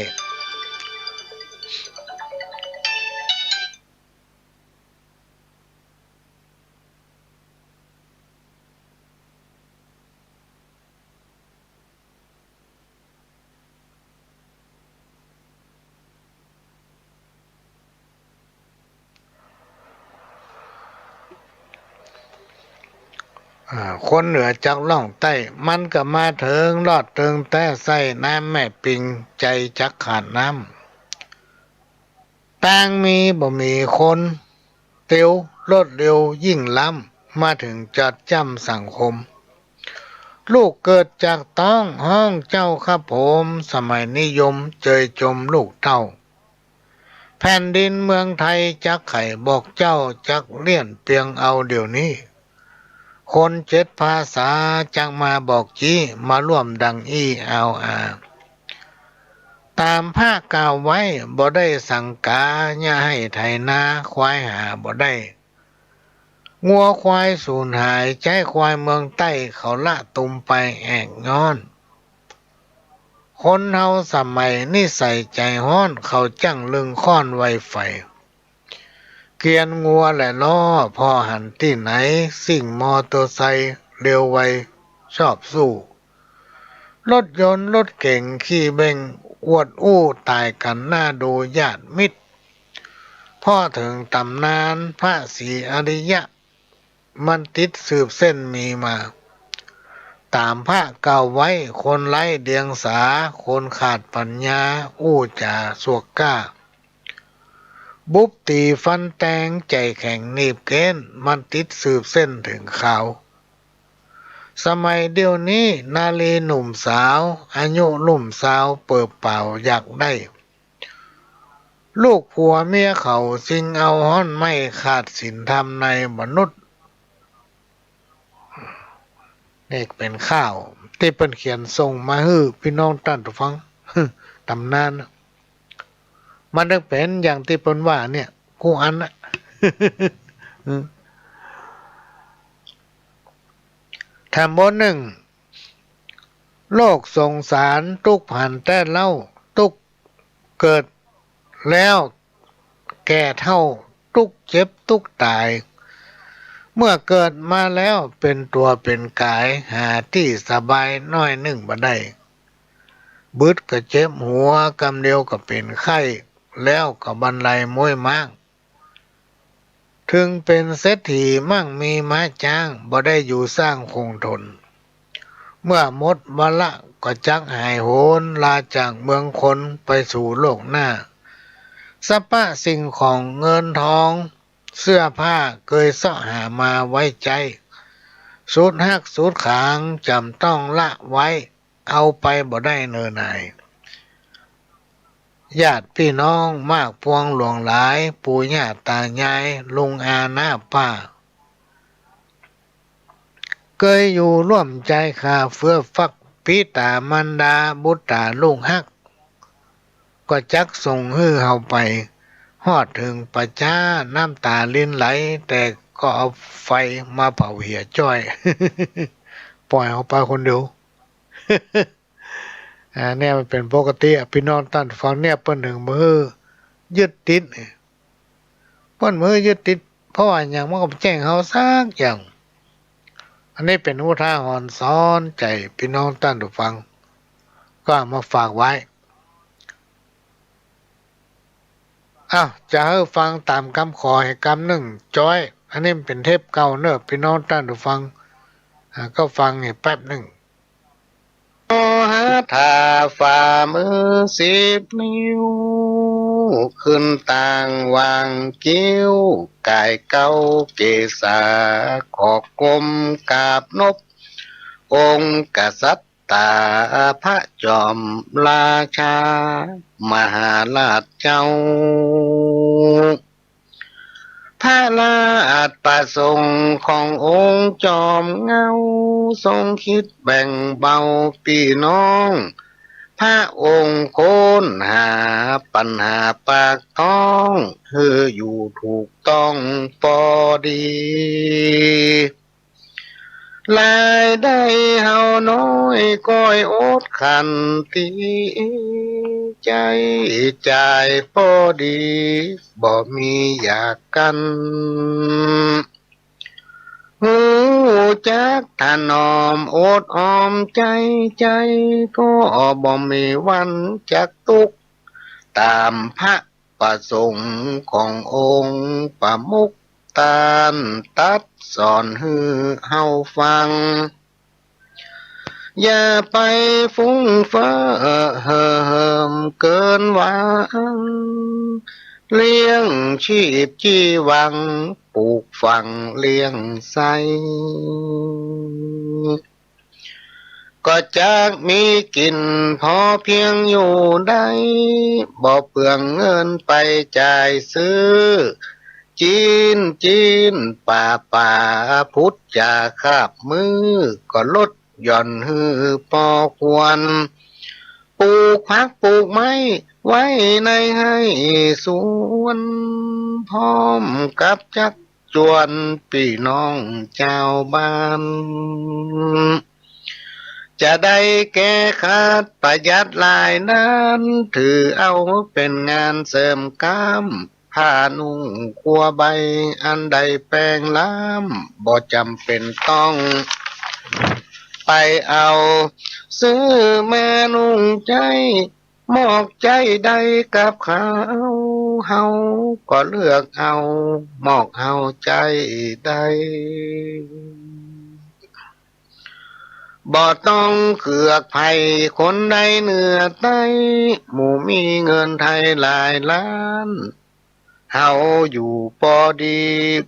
คนเหนือจักล่องใต้มันก็มาเถิงลอดเถิงแต่ใส่น้ำแม่ปิงใจจักขาดน้ำต่างมีบ่มีคนเตียวรถเร็วยิ่งล้ำมาถึงจัดจำสังคมลูกเกิดจากต้องห้องเจ้าครับผมสมัยนิยมเจยจมลูกเต้าแผ่นดินเมืองไทยจักไข่บอกเจ้าจักเลี่ยนเปียงเอาเดี๋ยวนี้คน7 ภาษาจังมาบอกจี้มาร่วมดังอี้เอาตามภาคกล่าวไว้บ่ได้สั่งกาอย่าให้ไถนาควายหาบ่ได้งัวควายสูญหายใจควายเมืองใต้เขาละตุมไปแอกย้อนคนเฮาสมัยนี่ใส่ใจฮ้อนเขาจังลึงค้อนไวไฟเกียนงัวและล้อพอหันที่ไหนสิ่งมอเตอร์ไซค์เร็วไวชอบสู้รถยนต์รถเก่งขี่เบ่งอวดอู้ตายกันหน้าดูญาติมิตรพ่อถึงตำนานพระศรีอริยะมันติดสืบเส้นมีมาตามพระเก่าไว้คนไร้เดียงสาคนขาดปัญญาอู้จ่าสวกกล้าบุบตีฟันแตงใจแข็งหนีบเกณฑ์มันติดสืบเส้นถึงข่าวสมัยเดียวนี้นาลีหนุ่มสาวอายุลุ่มสาวเปิบเป่าอยากได้ลูกผัวเมียเขาสิงเอาห้อนไม่ขาดศีลธรรมในมนุษย์นี่เป็นข้าวที่เป็นเขียนส่งมาให้พี่น้องท่านฟังตำนานมันต้องเป็นอย่างที่เป็นว่าเนี่ยกูอันนะแถมบนหนึ่งโลกสงสารทุกผ่านแต่เล่าทุกเกิดแล้วแก่เท่าทุกเจ็บทุกตายเมื่อเกิดมาแล้วเป็นตัวเป็นกายหาที่สบายน้อยหนึ่งบ่ได้บึดก็เจ็บหัวกำเดียวก็เป็นไข้แล้วก็บรรลัยม้วยมากถึงเป็นเศรษฐีมั่งมีม้าจ้างบ่ได้อยู่สร้างคงทนเมื่อหมดวาระก็จักหายโหนลาจากเมืองคนไปสู่โลกหน้าสปะสิ่งของเงินทองเสื้อผ้าเคยเสาะหามาไว้ใจสุดหักสุดขางจำต้องละไว้เอาไปบ่ได้เนินไหนญาติพี่น้องมากพวงหลวงหลายปู่ย่าตายายลุงอาน้าป้าเคยอยู่ร่วมใจขาเฟื่อฟักพิตามันดาบุตรตาลุงฮัก ก็จักส่งฮื้อเฮาไปฮอดถึงประชาน้ำตาลิ้นไหลแต่ก็เอาไฟมาเผาเหี่ยจ้อย ปล่อยเอาไปคนเดียว เนี่ยมันเป็นปกติอะพี่น้องท่านฟังเนี่ยเปิ้นหนึ่งมือยึดติดเนี่ยเปิ้นมือยึดติดเพราะว่าอย่างมันก็แจ้งเฮาซักอย่าง อันนี้เป็นอุทาหรณ์สอนใจพี่น้องท่านผู้ฟังก็เอามาฝากไว้อ้าวจะให้ฟังตามคำขอให้คำหนึ่งจ้อยอันนี้มันเป็นเทปเก่าเนอะพี่น้องท่านผู้ฟังก็ฟังให้แป๊บหนึ่ง หาทาฝ่ามือ10 นิ้วขึ้นต่างวางกิ้วกายเก้าเกษาขอกกลมกาบนบองค์กษัตริย์ตาพระจอมราชามหาราชเจ้า พระราชประสงค์ขององค์จอมเงาทรงคิดแบ่งเบาพี่น้อง พระองค์โคนหาปัญหาปากท้องเพื่ออยู่ถูกต้องพอดี รายได้เฮาน้อยก้อยอดขันตีใจจ่ายพอดีบ่มีอยากกันหูจักถนอมอดออมใจใจก็บ่มีวันจักทุกข์ตามพระประสงค์ขององค์ประมุขตานตัดสอนฮือเฮาฟัง อย่าไปฟุ้งเฟ้อเห่อเหิมเกินหวังเลี้ยงชีพชีวังปลูกฝังเลี้ยงไสก็จะมีกินพอเพียงอยู่ได้บ่เปลืองเงินไปจ่ายซื้อจีนป่าพุทธจาคาบมือก็ลดหย่อนฮือพอควรปลูกผักปลูกไม้ไว้ในให้สวนพร้อมกับจักจวนพี่น้องชาวบ้านจะได้แก้ขาดประหยัดหลายนั้นถือเอาเป็นงานเสริมกำผ้านุ่งคัวใบอันใดแปลงล้ำบ่จำเป็นต้องไปเอาซื้อแม่นุ่งใจมอกใจใดกับเขาเฮาก็เลือกเอามอกเฮาใจใดบ่ต้องเขือกไผ่คนใดเหนือใต้หมู่มีเงินไทยหลายล้านเฮาอยู่พอดี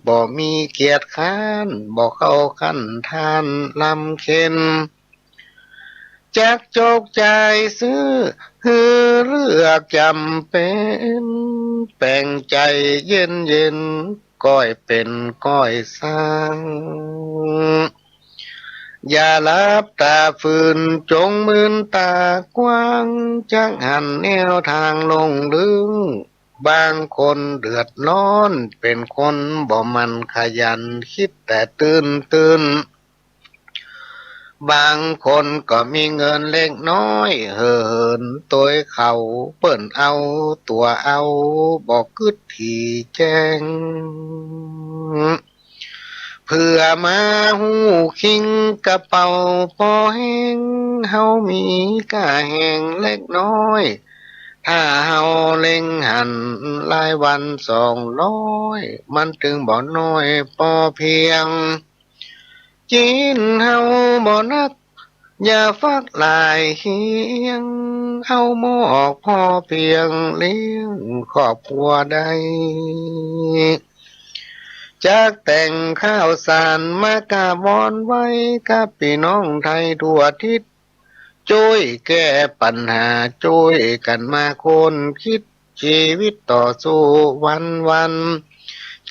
บ่มีเกียรติค้านบ่เข้าขั้นทานลำเค็นจักโจกใจซื้อคือเลือกจำเป็นแปลงใจเย็นก้อยเป็นก้อยสร้างอย่าลับตาฝืนจงมืนตากว้างจักหันแนวทางลงลึงบางคนเดือดร้อนเป็นคนบ่มันขยันคิดแต่ตื่นบางคนก็มีเงินเล็กน้อยเหินตัวเขาเปิ้นเอาตัวเอาบอกกึดที่แจ้งเพื่อมาหูคิงกระเป๋าพอแห้งเฮามีกะแห้งเล็กน้อยถ้าเฮาเล็งหันรายวัน200มันถึงบ่น้อยพอเพียงจีนเฮาบ่นักอย่าฟักลายเฮียงเอาหมอกพอเพียงเลี้ยงครอบครัวได้จากแต่งข้าวสารมากาบอนไว้กับพี่น้องไทยทั่วทิศช่วยแก้ปัญหาช่วยกันมาคนคิดชีวิตต่อสู้วัน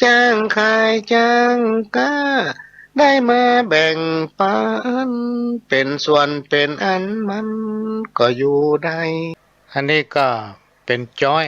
จ้างขายจ้างกาได้มาแบ่งปันเป็นส่วนเป็นอันมันก็อยู่ได้อันนี้ก็เป็ เป็นจ้อย